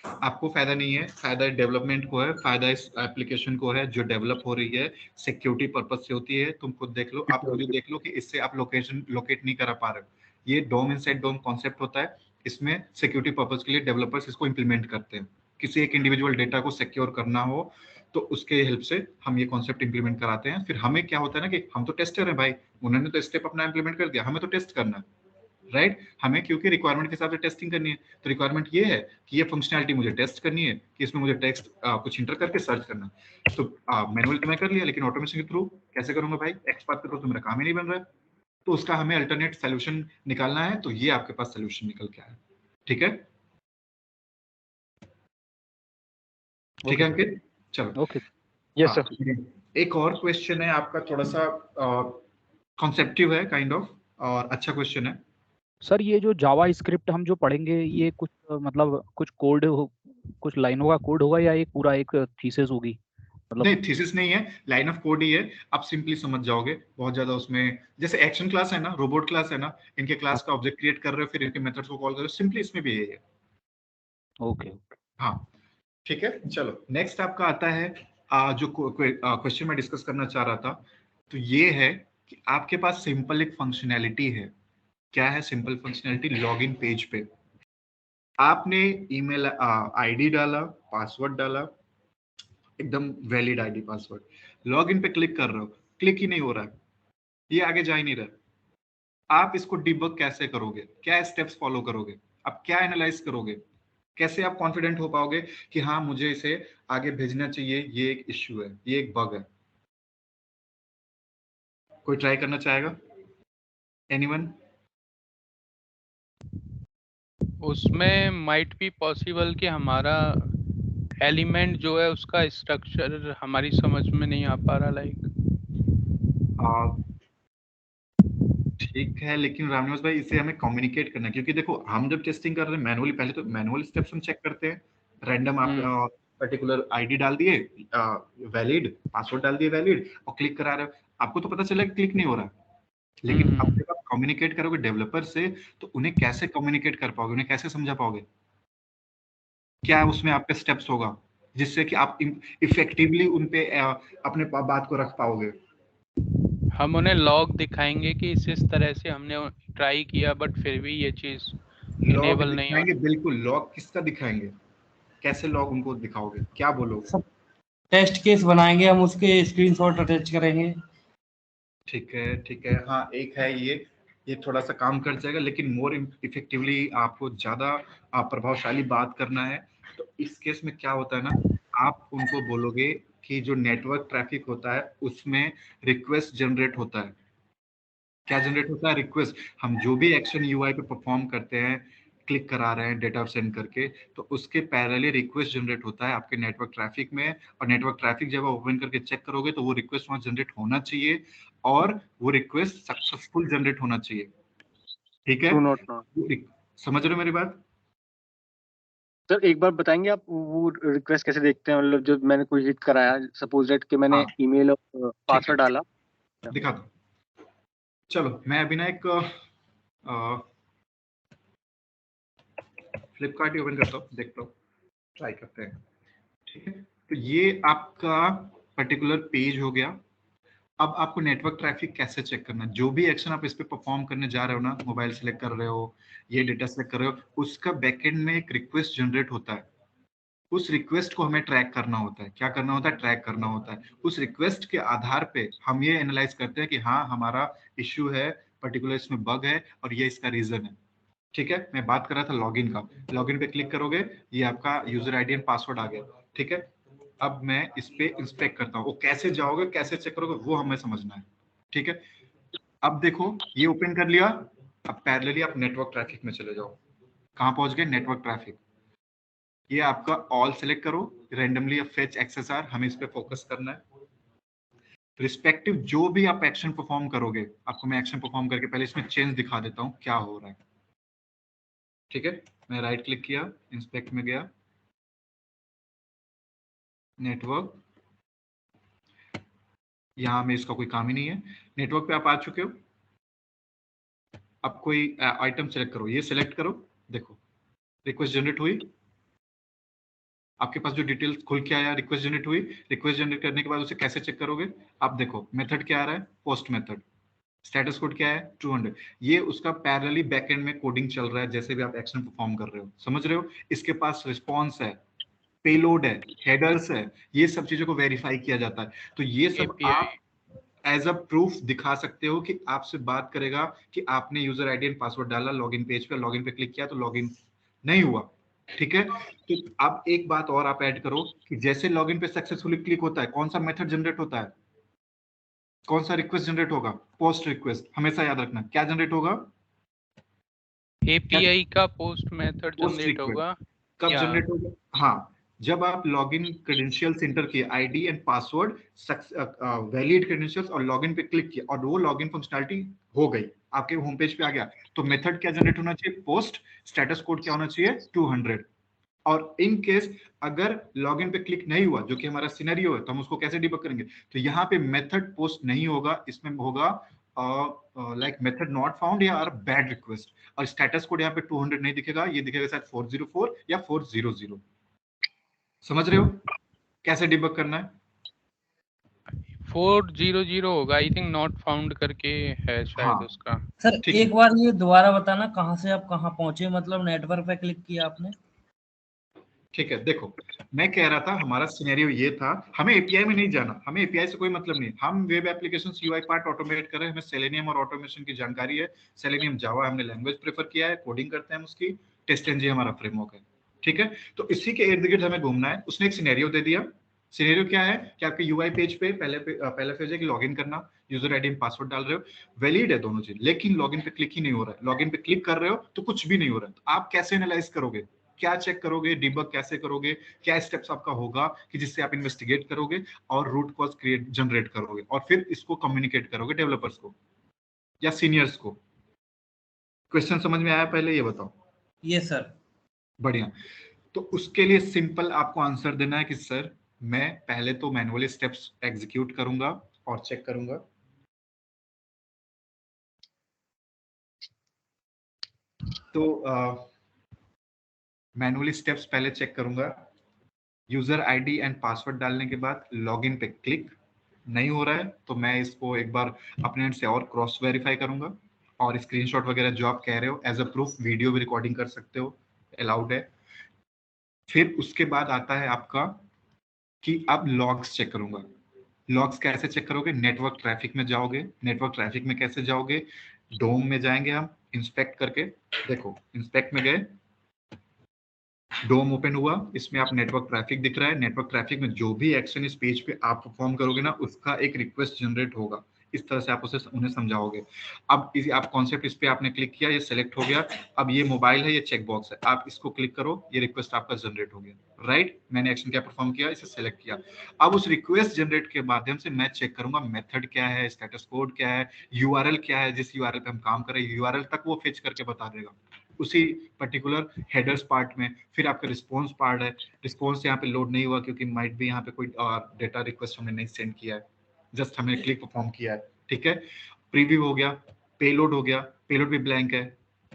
आपको फायदा नहीं है, फायदा डेवलपमेंट को है, फायदा इस एप्लीकेशन को है जो डेवलप हो रही है, सिक्योरिटी पर्पज से होती है। तुम खुद देख लो, आप खुद ही देख लो कि इससे आप लोकेशन लोकेट नहीं करा पा रहे हो। ये डोम इनसाइड डोम कॉन्सेप्ट होता है, इसमें सिक्योरिटी पर्पज के लिए डेवलपर्स इसको इंप्लीमेंट करते हैं। किसी एक इंडिविजुअल डेटा को सिक्योर करना हो तो उसके हेल्प से हम ये कॉन्सेप्ट इंप्लीमेंट कराते हैं। फिर हमें क्या होता है ना कि हम तो टेस्टर हैं भाई, उन्होंने तो स्टेप अपना इंप्लीमेंट कर दिया, हमें तो टेस्ट करना है, राइट। हमें क्योंकि रिक्वायरमेंट के हिसाब से टेस्टिंग करनी है, तो रिक्वायरमेंट ये है कि ये फंक्शनैलिटी मुझे टेस्ट करनी है, कि इसमें मुझे टेक्स्ट कुछ इंटर करके सर्च करना है। तो मैनुअल तो मैं कर लिया, लेकिन ऑटोमेशन के थ्रू कैसे करूंगा भाई, एक्सपाथ के थ्रू तो मेरा काम ही नहीं बन रहा है। तो उसका हमें अल्टरनेट सोल्यूशन निकालना है, तो ये आपके पास सोल्यूशन निकल के आया, ठीक है। ठीक है अंकित, चलो ओके। Yes sir. एक और क्वेश्चन है आपका, थोड़ा सा कॉन्सेप्टिव है काइंड ऑफ, और अच्छा क्वेश्चन है। सर, ये जो जावा स्क्रिप्ट हम जो पढ़ेंगे, ये कुछ मतलब कुछ कोड कुछ लाइनों का कोड होगा, या एक पूरा एक थीसिस होगी? मतलब नहीं, थीसिस नहीं है, लाइन ऑफ कोड ही है। आप सिंपली समझ जाओगे, बहुत ज्यादा उसमें जैसे एक्शन क्लास है ना, रोबोट क्लास है ना, इनके क्लास का ऑब्जेक्ट क्रिएट कर रहे हो, फिर इनके मेथड्स को कॉल कर रहे हो, सिंपली इसमें भी यही है। ओके। हाँ ठीक है, चलो नेक्स्ट आपका आता है जो क्वेश्चन मैं डिस्कस करना चाह रहा था, तो ये है कि आपके पास सिंपल एक फंक्शनैलिटी है। क्या है सिंपल फंक्शनैलिटी? लॉगिन पेज पे आपने ईमेल आईडी डाला, पासवर्ड डाला, एकदम वैलिड आईडी पासवर्ड, लॉगिन पे क्लिक कर रहे हो, क्लिक ही नहीं हो रहा है, ये आगे जा ही नहीं रहा। आप इसको डिबग कैसे करोगे? क्या स्टेप्स फॉलो करोगे? आप क्या एनालाइज करोगे? कैसे आप कॉन्फिडेंट हो पाओगे कि हाँ मुझे इसे आगे भेजना चाहिए, ये एक इश्यू है, ये एक बग है? कोई ट्राई करना चाहेगा? एनीवन? उसमें माइट बी पॉसिबल कि हमारा एलिमेंट जो है उसका स्ट्रक्चर हमारी समझ में नहीं आ पा रहा, लाइक। ठीक है, लेकिन रामनिवास भाई इसे हमें कम्युनिकेट करना है, क्योंकि देखो हम जब टेस्टिंग कर रहे हैं मैनुअली, पहले तो मैनुअल स्टेप्स हम चेक करते हैं। रैंडम आप पर्टिकुलर आईडी डाल दिए वैलिड, पासवर्ड डाल दिए वैलिड, और क्लिक करा रहे हो, आपको तो पता चला कि क्लिक नहीं हो रहा, लेकिन अब जब आप कम्युनिकेट करोगे डेवलपर से तो उन्हें कैसे कम्युनिकेट कर पाओगे, उन्हें कैसे समझा पाओगे, क्या उसमें आपके स्टेप्स होगा जिससे कि आप इफेक्टिवली उन पे अपने बात को रख पाओगे। हम उन्हें लॉग दिखाएंगे कि इस तरह से हमने ट्राई किया बट फिर भी ये चीज लॉग इनेबल नहीं दिखाएंगे, बिल्कुल। लॉग किसका दिखाएंगे, कैसे लॉग उनको दिखाओगे, क्या बोलोगे? टेस्ट केस बनाएंगे हम, उसके स्क्रीनशॉट अटैच करेंगे। ठीक है, ठीक है। हाँ, एक है ये थोड़ा सा काम कर जाएगा, लेकिन मोर इफेक्टिवली आपको ज्यादा प्रभावशाली बात करना है। तो इस केस में क्या होता है ना, आप उनको बोलोगे कि जो नेटवर्क ट्रैफिक होता है उसमें रिक्वेस्ट जनरेट होता है। क्या जनरेट होता है? रिक्वेस्ट। हम जो भी एक्शन यूआई पे परफॉर्म करते हैं, क्लिक करा रहे हैं डेटा सेंड करके, तो उसके पैरेलली रिक्वेस्ट जनरेट होता है आपके नेटवर्क ट्रैफिक में। और नेटवर्क ट्रैफिक जब आप ओपन करके चेक करोगे तो वो रिक्वेस्ट वहां जनरेट होना चाहिए और वो रिक्वेस्ट सक्सेसफुल जनरेट होना चाहिए। ठीक है, समझ रहे हो मेरी बात? सर एक बार बताएंगे आप वो रिक्वेस्ट कैसे देखते हैं? मतलब जो मैंने कोई हिट कराया, सपोज दैट कि मैंने ईमेल और पासवर्ड डाला, दिखा दो। चलो मैं अभी ना एक फ्लिपकार्ट ही ओपन करता हूँ, देखता हूँ, ट्राई करते हैं। ठीक है, तो ये आपका पर्टिकुलर पेज हो गया। अब आपको नेटवर्क ट्रैफिक कैसे चेक करना है? जो भी एक्शन आप इस पे परफॉर्म करने जा रहे हो ना, मोबाइल सेलेक्ट कर रहे हो, ये डेटा सेलेक्ट कर रहे हो, उसका बैकएंड में एक रिक्वेस्ट जनरेट होता है। उस रिक्वेस्ट को हमें ट्रैक करना होता है। क्या करना होता है? ट्रैक करना होता है। उस रिक्वेस्ट के आधार पे हम ये एनालाइज करते हैं कि हाँ, हमारा इश्यू है, पर्टिकुलर इसमें बग है और ये इसका रीजन है। ठीक है, मैं बात कर रहा था लॉगिन का। लॉगिन पे क्लिक करोगे, ये आपका यूजर आईडी एंड पासवर्ड आ गया। ठीक है, अब मैं इस पे इंस्पेक्ट करता हूँ। वो कैसे जाओगे, कैसे चेक करोगे, वो हमें समझना है। ठीक है, अब देखो ये ओपन कर लिया। अब पैरेलली आप नेटवर्क ट्रैफिक में चले जाओ। कहाँ पहुंच गए? Network traffic. ये आपका ऑल सेलेक्ट करो, रैंडमली फेच एक्सएसआर, हमें इस पे फोकस करना है। रिस्पेक्टिव जो भी आप एक्शन परफॉर्म करोगे, आपको मैं एक्शन परफॉर्म करके पहले इसमें चेंज दिखा देता हूँ क्या हो रहा है। ठीक है, मैं राइट क्लिक किया, इंस्पेक्ट में गया, नेटवर्क, यहां में इसका कोई काम ही नहीं है। नेटवर्क पे आप आ चुके हो। अब कोई आइटम सेलेक्ट करो, ये सेलेक्ट करो, देखो रिक्वेस्ट जनरेट हुई। आपके पास जो डिटेल्स खुल के आया, रिक्वेस्ट जनरेट हुई। रिक्वेस्ट जनरेट करने के बाद उसे कैसे चेक करोगे? आप देखो मेथड क्या आ रहा है, पोस्ट मेथड। स्टेटस कोड क्या है? 200। ये उसका पैरेलली बैकएंड में कोडिंग चल रहा है, जैसे भी आप एक्शन परफॉर्म कर रहे हो। समझ रहे हो? इसके पास रिस्पॉन्स है, पेलोड है, हेडर्स है, ये सब चीजों को वेरीफाई किया जाता है। तो ये सब आप एज अ प्रूफ दिखा सकते हो कि आपसे बात करेगा कि आपने यूजर आईडी एंड पासवर्ड डाला लॉगिन पेज पे, लॉगिन पे क्लिक किया तो लॉगिन नहीं हुआ। ठीक है, तो अब एक बात और आप ऐड करो कि जैसे लॉगिन पे सक्सेसफुली क्लिक होता है, कौन सा मेथड जनरेट होता है, कौन सा रिक्वेस्ट जनरेट होगा? Post request. हमेशा याद रखना, क्या जनरेट होगा? एपीआई का पोस्ट मेथड जनरेट होगा। कब जनरेट होगा? हाँ, जब आप लॉगिन क्रेडेंशियल्स इंटर किए, ID and password, valid credentials और लॉगिन पे क्लिक किया और वो लॉगिन फंक्शनैलिटी हो गई, आपके होम पेज पे आ गया, तो मेथड क्या जनरेट होना चाहिए? पोस्ट। स्टेटस कोड क्या होना चाहिए? 200। और इन केस अगर लॉगिन पे क्लिक नहीं हुआ, जो कि हमारा सिनेरियो है, तो हम उसको कैसे डिबग करेंगे? तो यहाँ पे मेथड पोस्ट नहीं होगा, इसमें होगा लाइक मेथड नॉट फाउंड या बैड रिक्वेस्ट। और स्टेटस कोड यहाँ पे 200 नहीं दिखेगा, ये दिखेगा शायद 404 या 400। समझ रहे हो कैसे डिबग करना है? 400 होगा, आई थिंक नॉट फाउंड करके है शायद उसका। सर एक बार ये दोबारा बताना, कहाँ से आप कहाँ पहुंचे? मतलब नेटवर्क पे क्लिक किया आपने? ठीक है, देखो मैं कह रहा था हमारा सिनेरियो ये था, हमें एपीआई में नहीं जाना, हमें एपीआई से कोई मतलब नहीं। हम web applications UI part automate कर रहे हैं, हमें सेलेनियम और ऑटोमेशन की जानकारी है। सेलेनियम जावा हमने लैंग्वेज प्रेफर किया है, कोडिंग करते हैं हम उसकी। टेस्टएनजी हमारा फ्रेमवर्क है। ठीक है, तो इसी के इर्द गिर्द हमें घूमना है। उसने एक सिनेरियो दे दिया। सिनेरियो क्या है कि आपके यूआई पेज पे पहला फेज है कि लॉगिन करना, यूजर आईडी पासवर्ड डाल रहे हो, वैलिड है दोनों चीज, लेकिन लॉगिन पे क्लिक ही नहीं हो रहा है। लॉगिन पे क्लिक कर रहे हो तो कुछ भी नहीं हो रहा है। तो आप कैसे एनालाइज करोगे, क्या चेक करोगे, डिबग कैसे करोगे, क्या स्टेप्स आपका होगा कि जिससे आप इन्वेस्टिगेट करोगे और रूट कॉज क्रिएट जनरेट करोगे और फिर इसको कम्युनिकेट करोगे डेवलपर्स को या सीनियर्स को? क्वेश्चन समझ में आया? पहले ये बताओ। Yes sir. बढ़िया। तो उसके लिए सिंपल आपको आंसर देना है कि सर मैं पहले तो मैनुअली स्टेप्स एग्जीक्यूट करूंगा और चेक करूंगा। तो मैनुअली स्टेप्स पहले चेक करूंगा। यूजर आईडी एंड पासवर्ड डालने के बाद लॉगिन पे क्लिक। नहीं हो रहा है तो मैं इसको एक बार अपने एंड से और क्रॉस वेरीफाई करूंगा, और स्क्रीनशॉट वगैरह जो आप कह रहे हो एज अ प्रूफ वीडियो भी रिकॉर्डिंग कर सकते हो, अलाउड है। फिर उसके बाद आता है आपका कि अब लॉग्स चेक करूंगा। लॉग्स कैसे चेक करोगे? नेटवर्क ट्रैफिक में जाओगे। नेटवर्क ट्रैफिक में कैसे जाओगे? डोम में जाएंगे हम, इंस्पेक्ट करके। देखो इंस्पेक्ट में गए, डोम ओपन हुआ, इसमें आप नेटवर्क ट्रैफिक दिख रहा है। नेटवर्क ट्रैफिक में जो भी एक्शन इस पेज पे आप परफॉर्म करोगे ना, उसका एक रिक्वेस्ट जनरेट होगा। इस तरह से आप उसे उन्हें समझाओगे। अब इसी आप कॉन्सेप्ट इस पे आपने क्लिक किया, ये सेलेक्ट हो गया। अब ये मोबाइल है, ये चेक बॉक्स है, आप इसको क्लिक करो, ये रिक्वेस्ट आपका जनरेट हो गया। राइट, मैंने एक्शन क्या परफॉर्म किया, इसे सेलेक्ट किया। अब उस रिक्वेस्ट जनरेट के माध्यम से मैं चेक करूंगा मेथड क्या है, स्टेटस कोड क्या है, यूआरएल क्या है। जिस यूआरएल पे हम काम कर रहे हैं यूआरएल तक वो फेच करके बता देगा उसी पर्टिकुलर हेडर्स पार्ट में। फिर आपका रिस्पॉन्स पार्ट है, रिस्पॉन्स यहाँ पे लोड नहीं हुआ क्योंकि माइट भी यहाँ पे कोई डेटा रिक्वेस्ट हमने नहीं सेंड किया है, जस्ट हमने क्लिक परफॉर्म किया है। ठीक है, प्रीव्यू हो गया, पेलोड हो गया, पेलोड भी ब्लैंक है,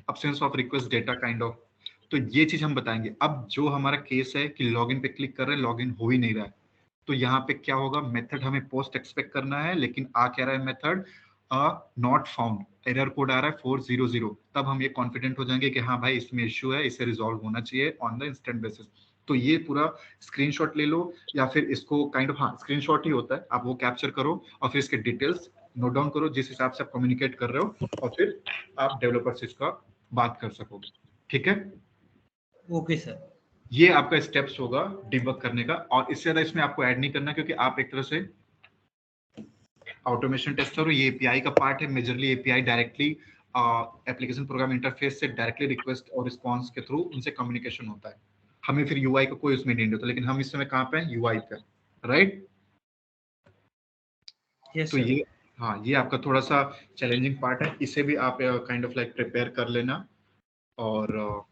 absence of request data kind of. तो ये चीज हम बताएंगे। अब जो हमारा केस है कि लॉगिन पे क्लिक कर रहे हैं, लॉगिन हो ही नहीं रहा है, तो यहाँ पे क्या होगा, मेथड हमें पोस्ट एक्सपेक्ट करना है, लेकिन आ क्या रहा है method not found, error code आ रहा है 400। तब हम ये कॉन्फिडेंट हो जाएंगे कि हाँ भाई इसमें इश्यू है, इसे रिजॉल्व होना चाहिए ऑन द इंस्टेंट बेसिस। तो ये पूरा स्क्रीनशॉट ले लो, या फिर इसको काइंड ऑफ, हाँ स्क्रीनशॉट ही होता है, आप वो कैप्चर करो और फिर इसके डिटेल्स नोट डाउन करो जिस हिसाब से आप कम्युनिकेट कर रहे हो, और फिर आप डेवलपर से इसका बात कर सकोगे। ठीक है, ओके सर। ये आपका स्टेप्स होगा डिबग करने का, और इससे ज्यादा इसमें आपको ऐड नहीं करना क्योंकि आप एक तरह से ऑटोमेशन टेस्टर हो। ये एपीआई का पार्ट है, majorly API directly application program interface से डायरेक्टली रिक्वेस्ट और रिस्पांस के थ्रू उनसे कम्युनिकेशन होता है। हमें फिर यूआई का कोई उसमें नहीं होता, लेकिन हम इस समय कहाँ पे हैं, यूआई पे, राइट। तो ये, हाँ ये आपका थोड़ा सा चैलेंजिंग पार्ट है, इसे भी आप काइंड ऑफ लाइक प्रिपेयर कर लेना। और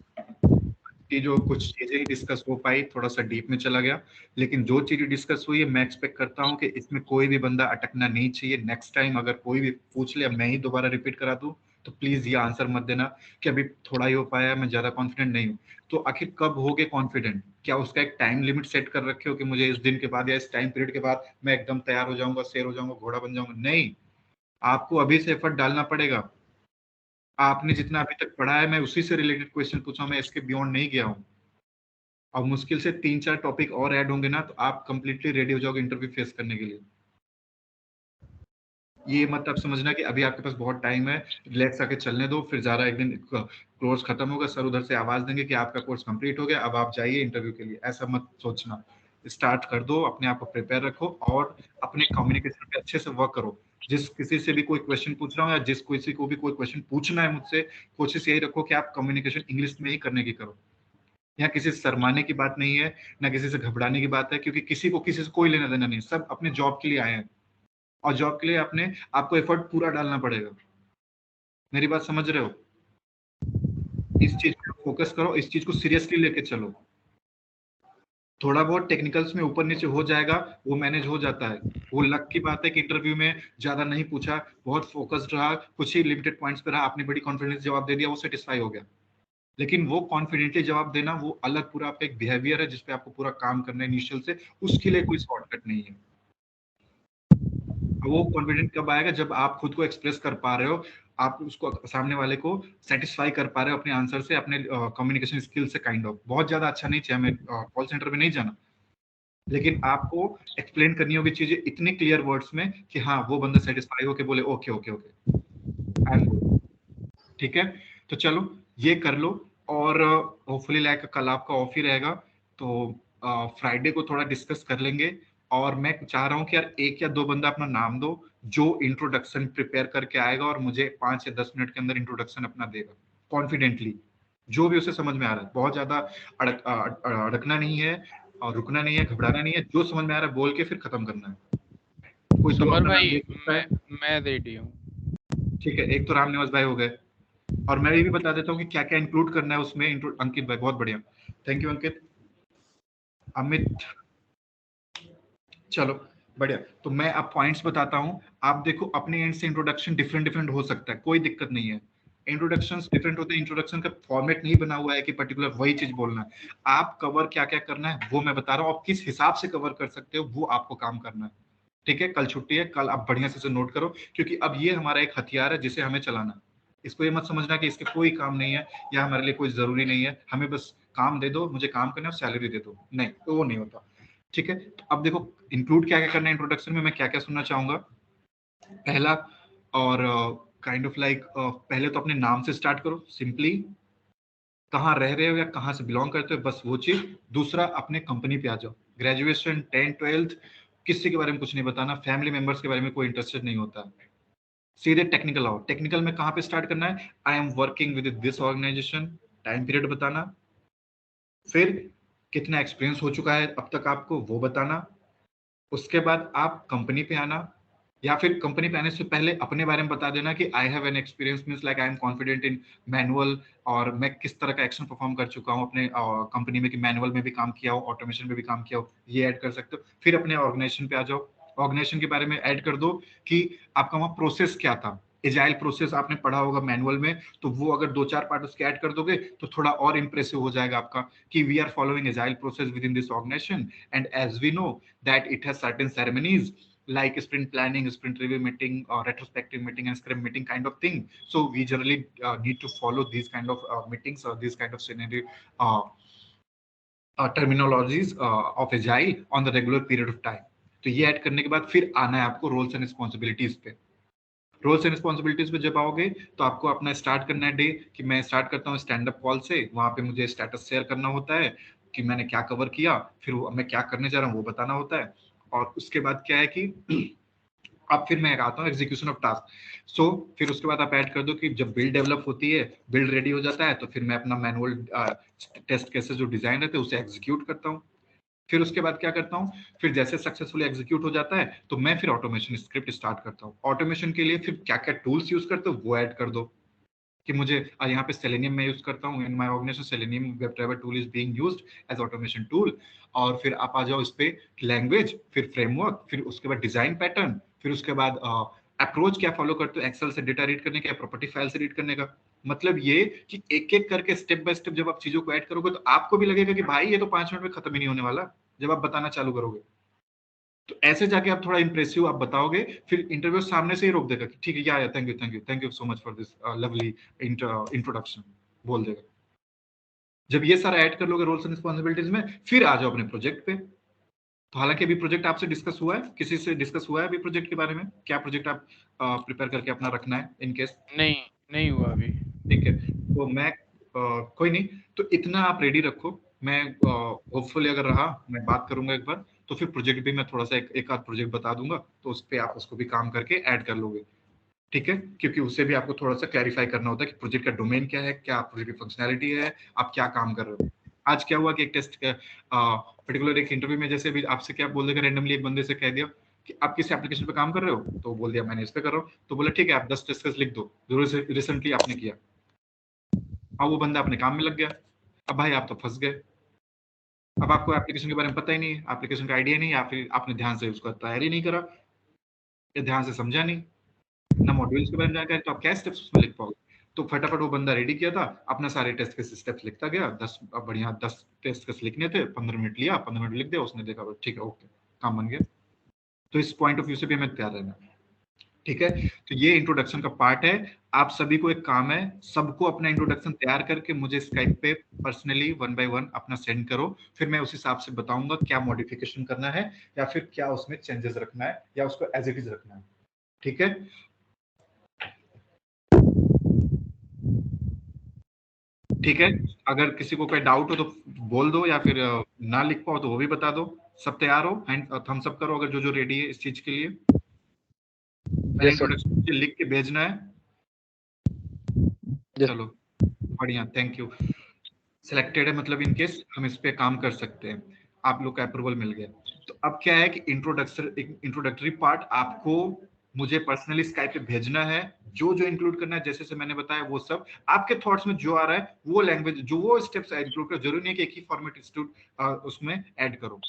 कि जो कुछ चीजें ही डिस्कस हो पाई, थोड़ा सा डीप में चला गया, लेकिन जो चीजें डिस्कस हुई है मैं एक्सपेक्ट करता हूँ कि इसमें कोई भी बंदा अटकना नहीं चाहिए। नेक्स्ट टाइम अगर कोई भी पूछ ले, मैं ही दोबारा रिपीट करा दूं, तो प्लीज ये आंसर मत देना कि अभी थोड़ा ही हो पाया, मैं ज्यादा कॉन्फिडेंट नहीं हूँ। तो आखिर कब होगे कॉन्फिडेंट? क्या उसका एक टाइम लिमिट सेट कर रखे हो कि मुझे इस दिन के बाद या इस टाइम पीरियड के बाद मैं एकदम तैयार हो जाऊंगा, शेर हो जाऊंगा, घोड़ा बन जाऊंगा? नहीं, आपको अभी से एफर्ट डालना पड़ेगा। आपने जितना अभी तक पढ़ा है, मैं उसी से रिलेटेड क्वेश्चन पूछा, मैं इसके बियॉन्ड नहीं गया हूँ। अब मुश्किल से 3-4 टॉपिक और ऐड होंगे ना, तो आप कंप्लीटली रेडी हो जाओगे इंटरव्यू फेस करने के लिए। ये मत आप समझना कि अभी आपके पास बहुत टाइम है, रिलैक्स आके चलने दो, फिर ज़्यादा एक दिन कोर्स खत्म होगा, सर उधर से आवाज देंगे कि आपका कोर्स कंप्लीट हो गया, अब आप जाइए इंटरव्यू के लिए। ऐसा मत सोचना, स्टार्ट कर दो, अपने आप को प्रिपेयर रखो और अपने कम्युनिकेशन पे अच्छे से वर्क करो। जिस किसी से भी कोई क्वेश्चन पूछ रहा हूँ या जिस किसी को भी कोई क्वेश्चन पूछना है मुझसे, कोशिश यही रखो कि आप कम्युनिकेशन इंग्लिश में ही करने की करो। यहाँ किसी से शर्माने की बात नहीं है, ना किसी से घबराने की बात है, क्योंकि किसी को किसी से कोई लेना देना नहीं, सब अपने जॉब के लिए आए हैं, और जॉब के लिए आपको एफर्ट पूरा डालना पड़ेगा। मेरी बात समझ रहे हो? इस चीज पे फोकस करो, इस चीज को सीरियसली लेके चलो। थोड़ा बहुत टेक्निकल्स में ऊपर नीचे हो जाएगा, वो मैनेज हो जाता है। वो लक की बात है कि इंटरव्यू में ज्यादा नहीं पूछा, बहुत फोकस्ड रहा, कुछ ही लिमिटेड पॉइंट्स पे रहा, आपने बड़ी कॉन्फिडेंस जवाब दे दिया, वो सेटिस्फाई हो गया। लेकिन वो कॉन्फिडेंटली जवाब देना, वो अलग पूरा आपका एक बिहेवियर है जिसपे आपको पूरा काम करना है इनिशियल से, उसके लिए कोई शॉर्टकट नहीं है। वो कॉन्फिडेंट कब आएगा? जब आप खुद को एक्सप्रेस कर पा रहे हो, आप उसको सामने वाले को सेटिस्फाई कर पा रहे हो अपने आंसर से, अपने कम्युनिकेशन स्किल से। काइंड ऑफ बहुत ज्यादा अच्छा नहीं चाहिए हमें कॉल सेंटर में नहीं जाना, लेकिन आपको एक्सप्लेन करनी होगी चीजें इतने क्लियर वर्ड्स में कि हाँ वो बंदा सेटिस्फाई होके बोले okay okay okay I am good. ठीक है, तो चलो ये कर लो, और होपफुली लाइक कल आपका ऑफ ही रहेगा, तो फ्राइडे को थोड़ा डिस्कस कर लेंगे। और मैं चाह रहा हूँ कि यार 1 या 2 बंदा अपना नाम दो जो इंट्रोडक्शन प्रिपेयर करके आएगा और मुझे 5 या 10 मिनट के अंदर इंट्रोडक्शन अपना देगा कॉन्फिडेंटली, जो भी उसे समझ में आ रहा है। बहुत ज्यादा अड़कना नहीं है और रुकना नहीं है, घबराना नहीं है, जो समझ में आ रहा है बोल के फिर खत्म करना है। कोई दो समर अपना नाम भाई, दे सकता है? मैं रेडी हूँ। ठीक है, एक तो राम निवास भाई हो गए, और मैं ये भी बता देता हूँ कि क्या क्या इंक्लूड करना है उसमें। अंकित भाई बहुत बढ़िया, थैंक यू अंकित। अमित, चलो बढ़िया। तो मैं अब पॉइंट्स बताता हूँ, आप देखो अपने एंड से इंट्रोडक्शन डिफरेंट डिफरेंट हो सकता है, कोई दिक्कत नहीं है। इंट्रोडक्शंस डिफरेंट होते हैं, इंट्रोडक्शन का फॉर्मेट नहीं बना हुआ है कि पर्टिकुलर वही चीज बोलना है, आप कवर क्या क्या करना है वो मैं बता रहा हूँ, आप किस हिसाब से कवर कर सकते हो वो आपको काम करना है। ठीक है, कल छुट्टी है, कल आप बढ़िया से नोट करो, क्योंकि अब ये हमारा एक हथियार है जिसे हमें चलाना है। इसको ये मत समझना कि इसके कोई काम नहीं है या हमारे लिए कोई जरूरी नहीं है, हमें बस काम दे दो, मुझे काम करना है, सैलरी दे दो, नहीं तो वो नहीं होता। ठीक है, तो अब देखो इंक्लूड क्या क्या करना है इंट्रोडक्शन में, मैं क्या क्या सुनना चाहूंगा। पहला और काइंड ऑफ लाइक पहले तो अपने नाम से स्टार्ट करो, सिंपली कहाँ रह रहे हो या कहाँ से बिलोंग करते हो, बस वो चीज। दूसरा अपने कंपनी पे आ जाओ, ग्रेजुएशन 10th 12th किसी के बारे में कुछ नहीं बताना, फैमिली मेंबर्स के बारे में कोई इंटरेस्टेड नहीं होता, सीधे टेक्निकल आओ। टेक्निकल में कहाँ पे स्टार्ट करना है, I am working with this organization, time period बताना, फिर कितना एक्सपीरियंस हो चुका है अब तक आपको वो बताना, उसके बाद आप कंपनी पे आना, या फिर कंपनी पे आने से पहले अपने बारे में बता देना कि I have an experience, means like I am confident in manual, और मैं किस तरह का एक्शन परफॉर्म कर चुका हूँ अपने कंपनी में, कि मैनुअल में भी काम किया हो, ऑटोमेशन में भी काम किया हो, ये ऐड कर सकते हो। फिर अपने ऑर्गेनाइजेशन पे आ जाओ, ऑर्गेनाइजेशन के बारे में ऐड कर दो कि आपका वहाँ प्रोसेस क्या था, एजाइल प्रोसेस आपने पढ़ा होगा मैनुअल में, तो वो अगर 2-4 पार्ट उसके ऐड कर दोगे तो थोड़ा और इंप्रेसिव हो जाएगा आपका, कि we are following agile process within this organization, and as we know that it has certain ceremonies like sprint planning, sprint review meeting, or retrospective meeting and scrum meeting kind of thing. So we generally need to follow these kind of meetings or these kind of scenario terminologies of agile on the regular period of time. तो ये add करने के बाद फिर आना है आपको roles and responsibilities पे। रोल्स एंड रिस्पॉन्सिबिलिटीज पे जब आओगे तो आपको अपना स्टार्ट करना है डे, कि मैं स्टार्ट करता हूँ स्टैंड अप कॉल से, वहां पे मुझे स्टेटस शेयर करना होता है कि मैंने क्या कवर किया, फिर मैं क्या करने जा रहा हूँ वो बताना होता है, और उसके बाद क्या है कि अब फिर मैं आता हूँ एग्जीक्यूशन ऑफ टास्क। सो फिर उसके बाद आप ऐड कर दो कि जब बिल्ड डेवलप होती है, बिल्ड रेडी हो जाता है, तो फिर मैं अपना मैनुअल टेस्ट केसेस जो डिजाइन रहते हैं उसे एग्जीक्यूट करता हूँ। फिर उसके बाद क्या करता हूँ, फिर जैसे सक्सेसफुली एग्जीक्यूट हो जाता है तो मैं फिर ऑटोमेशन स्क्रिप्ट स्टार्ट करता हूँ। ऑटोमेशन के लिए फिर क्या क्या टूल्स यूज करते हो वो ऐड कर दो, कि मुझे यहाँ पे सेलेनियम में यूज करता हूँ, in my organization Selenium web driver tool is being used as automation tool. और फिर आप आ जाओ इस पे लैंग्वेज, फिर फ्रेमवर्क, फिर उसके बाद डिजाइन पैटर्न, फिर उसके बाद अप्रोच क्या फॉलो करते हो एक्सेल से डेटा रीड करने का, प्रॉपर्टी फाइल से रीड करने का। मतलब ये कि एक एक करके स्टेप बाय स्टेप जब आप चीजों को ऐड करोगे तो आपको भी लगेगा कि भाई ये तो 5 मिनट में खत्म ही नहीं होने वाला, जब आप बताना चालू करोगे। तो ऐसे जाके आप थोड़ा इंप्रेसिव आप बताओगे, फिर इंटरव्यू सामने से ही रोक देगा कि ठीक है, या thank you so much for this lovely introduction, बोल देगा। जब ये सारा ऐड कर लोगे रोल्स एंड रिस्पॉन्सिबिलिटीज में, फिर आ जाओ अपने प्रोजेक्ट पे। तो हालांकि अभी प्रोजेक्ट आपसे डिस्कस हुआ है, किसी से डिस्कस हुआ है अभी प्रोजेक्ट के बारे में, क्या प्रोजेक्ट आप प्रिपेयर करके अपना रखना है इन केस? नहीं हुआ अभी। ठीक है, तो मैं कोई नहीं, तो इतना आप रेडी रखो। मैं होपफुली अगर रहा मैं बात करूंगा एक बार, तो फिर प्रोजेक्ट भी मैं थोड़ा सा एक आध प्रोजेक्ट बता दूंगा, तो उस पर आप उसको भी काम करके ऐड कर लोगे। ठीक है, क्योंकि उससे भी आपको थोड़ा सा क्लैरिफाई करना होता है कि प्रोजेक्ट का डोमेन क्या है, क्या प्रोजेक्ट की फंक्शनैलिटी है, आप क्या काम कर रहे हो। आज क्या हुआ कि एक टेस्ट पर्टिकुलर एक इंटरव्यू में जैसे भी आपसे क्या बोल देगा, रैंडमली एक बंदे से कह दिया कि आप किस एप्लीकेशन पे काम कर रहे हो, तो बोल दिया मैंने इस पे कर रहा हूँ, तो बोला ठीक है आप 10 टेस्ट केस लिख दो जो रिसेंटली आपने किया। अब वो बंदा अपने काम में लग गया, अब भाई आप तो फंस गए। अब आपको एप्लीकेशन के बारे में पता ही नहीं, एप्लीकेशन का आइडिया नहीं, या फिर आपने ध्यान से उसका तैयारी नहीं करा या ध्यान से समझा नहीं, ना मॉड्यूल्स के बारे में जानकारी, तो आप क्या स्टेप्स उसमें लिख पाओगे। तो फटाफट वो बंदा रेडी किया था, अपना सारे टेस्ट के स्टेप्स लिखता गया, 10 बढ़िया 10 टेस्ट केस लिखने थे, 15 मिनट लिया, 15 मिनट लिख दिया, उसने देखा ठीक है ओके काम बन गया। तो इस पॉइंट ऑफ व्यू से भी हमें तैयार रहना है। ठीक है, तो ये इंट्रोडक्शन का पार्ट है। आप सभी को एक काम है, सबको अपना इंट्रोडक्शन तैयार करके मुझे स्काइप पे पर्सनली 1 by 1 अपना सेंड करो, फिर मैं उस हिसाब से बताऊंगा क्या मॉडिफिकेशन करना है या फिर क्या उसमें चेंजेस रखना है या उसको एज इट इज रखना है। ठीक है, ठीक है, अगर किसी को कोई डाउट हो तो बोल दो, या फिर ना लिख पाओ तो वो भी बता दो। सब तैयार हो, हैंड थम्स अप करो अगर जो जो रेडी है इस चीज के लिए। इंट्रोडक्शन मुझे लिख के भेजना है। चलो बढ़िया, थैंक यू। सिलेक्टेड है मतलब इन केस हम इस पे काम कर सकते हैं, आप लोग का अप्रूवल मिल गया। तो अब क्या है कि इंट्रोडक्टरी पार्ट आपको मुझे पर्सनली स्काइप पे भेजना है, जो जो इंक्लूड करना है जैसे से मैंने बताया वो सब आपके थॉट्स में जो आ रहा है वो लैंग्वेज जो वो स्टेप्स इंक्लूड करो, जरूरी नहीं कि एक ही फॉर्मेट उसमें ऐड करो,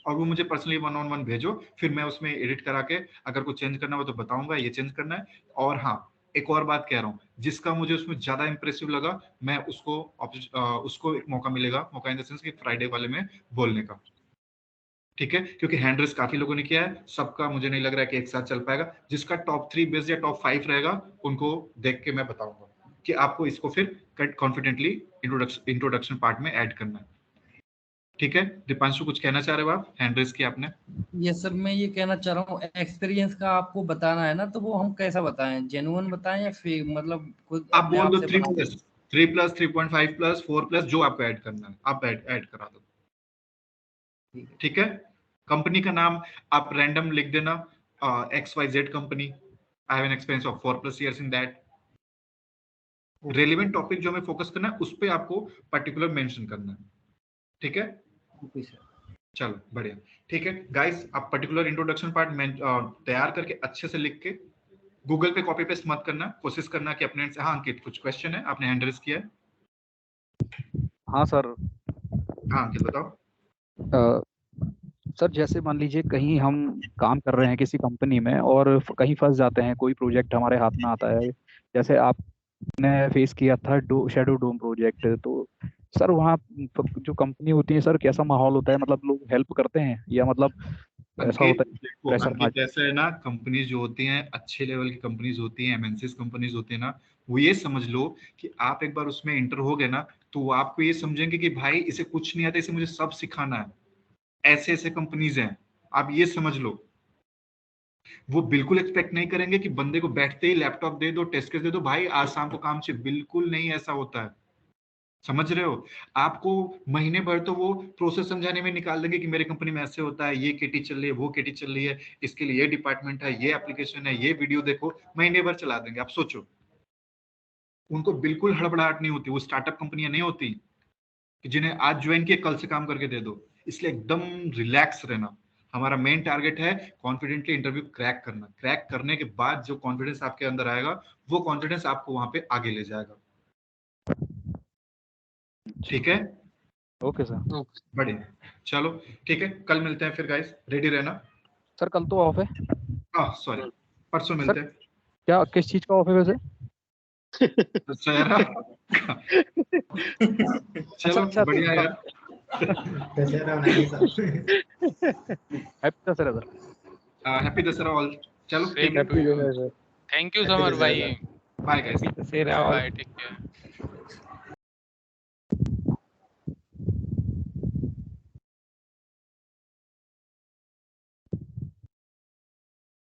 और वो मुझे पर्सनली 1-on-1 भेजो, फिर मैं उसमें एडिट करा के अगर कुछ चेंज करना हो तो बताऊंगा ये चेंज करना है। और हाँ, एक और बात कह रहा हूँ, जिसका मुझे उसमें ज्यादा इंप्रेसिव लगा, मैं उसको एक मौका मिलेगा, मौका इन द सेंस कि फ्राइडे वाले में बोलने का, ठीक है, क्योंकि हैंड रेस काफी लोगों ने किया है, सबका मुझे नहीं लग रहा है कि एक साथ चल पाएगा। जिसका टॉप 3 बेस्ट या टॉप 5 रहेगा, उनको देख के मैं बताऊंगा कि आपको इसको फिर कॉन्फिडेंटली इंट्रोडक्शन पार्ट में ऐड करना है, ठीक है। दीपांशु कुछ कहना चाह रहे हो आप? हैंड रेस किया आपने। यस सर, मैं ये कहना चाह रहा हूँ, एक्सपीरियंस का आपको बताना है ना, तो वो हम कैसा बताएं, जेन्युइन बताएं या फिर मतलब खुद आप अपने बोल आप दो से 3+, 3+, 3.5+, 4+, जो आपको ऐड करना है आप ऐड करा दो, ठीक है। कंपनी का नाम आप रैंडम लिख देना, XYZ company, I have an experience of 4+ years in that. Relevant topic जो हमें फोकस करना है उस पे आपको पर्टिकुलर मेंशन करना है, ठीक है। ओके सर, चलो बढ़िया, ठीक है गाइस, आप पर्टिकुलर इंट्रोडक्शन पार्ट में तैयार करके अच्छे से लिख के गूगल पे कॉपी पेस्ट मत करना, कोशिश करना कि अपने से। हाँ अंकित, कुछ क्वेश्चन है, आपने हैंड रेस किया है? हाँ सर। हाँ अंकित बताओ। सर जैसे मान लीजिए कहीं हम काम कर रहे हैं किसी कंपनी में और कहीं फंस जाते हैं, कोई प्रोजेक्ट हमारे हाथ में आता है, जैसे आपने फेस किया था शैडो डोम प्रोजेक्ट, तो सर वहाँ जो कंपनी होती है सर, कैसा माहौल होता है, मतलब लोग हेल्प करते हैं या मतलब ऐसा होता है देखो प्रेशर अंकित, ऐसा है ना, कंपनीज जो होती हैं अच्छे लेवल की कंपनीज होती हैं, एमएनसीज कंपनीज होती है ना, वो ये समझ लो कि आप एक बार उसमें इंटर हो गए ना, तो वो आपको ये समझेंगे कि भाई इसे कुछ नहीं आता, इसे मुझे सब सिखाना है। ऐसे ऐसे कंपनीज हैं, आप ये समझ लो। वो बिल्कुल एक्सपेक्ट नहीं करेंगे कि बंदे को बैठते ही लैपटॉप दे दो, टेस्ट केस दे दो, भाई आज शाम को काम चाहिए, बिल्कुल नहीं ऐसा होता है, समझ रहे हो। आपको महीने भर तो वो प्रोसेस समझाने में निकाल देंगे कि मेरे कंपनी में ऐसे होता है, ये केटी चल रही है, वो केटी चल रही है, इसके लिए ये डिपार्टमेंट है, ये एप्लीकेशन है, ये वीडियो देखो, महीने भर चला देंगे। आप सोचो, उनको बिल्कुल हड़बड़ाहट नहीं होती, वो स्टार्टअप कंपनियां नहीं होती कि जिन्हें आज ज्वाइन किए कल से काम करके दे दो। इसलिए एकदम रिलैक्स रहना। हमारा मेन टारगेट है कॉन्फिडेंटली इंटरव्यू क्रैक करना। क्रैक करने के बाद जो कॉन्फिडेंस आपके अंदर आएगा, वो कॉन्फिडेंस आपको वहां पे आगे ले जाएगा, ठीक है। Okay sir. बढ़िया, चलो ठीक है, कल मिलते हैं फिर गाइस, रेडी रहना। सर कल तो ऑफ है। सॉरी, परसों सर मिलते हैं। क्या किस चीज का ऑफ है वैसे? दशहरा। चलो अच्छा, बढ़िया यार। Happy Dussehra sir. Happy Dussehra all. चलो ठीक सेम है, to you. Thank you Samar भाई। Bye guys. Bye, take care.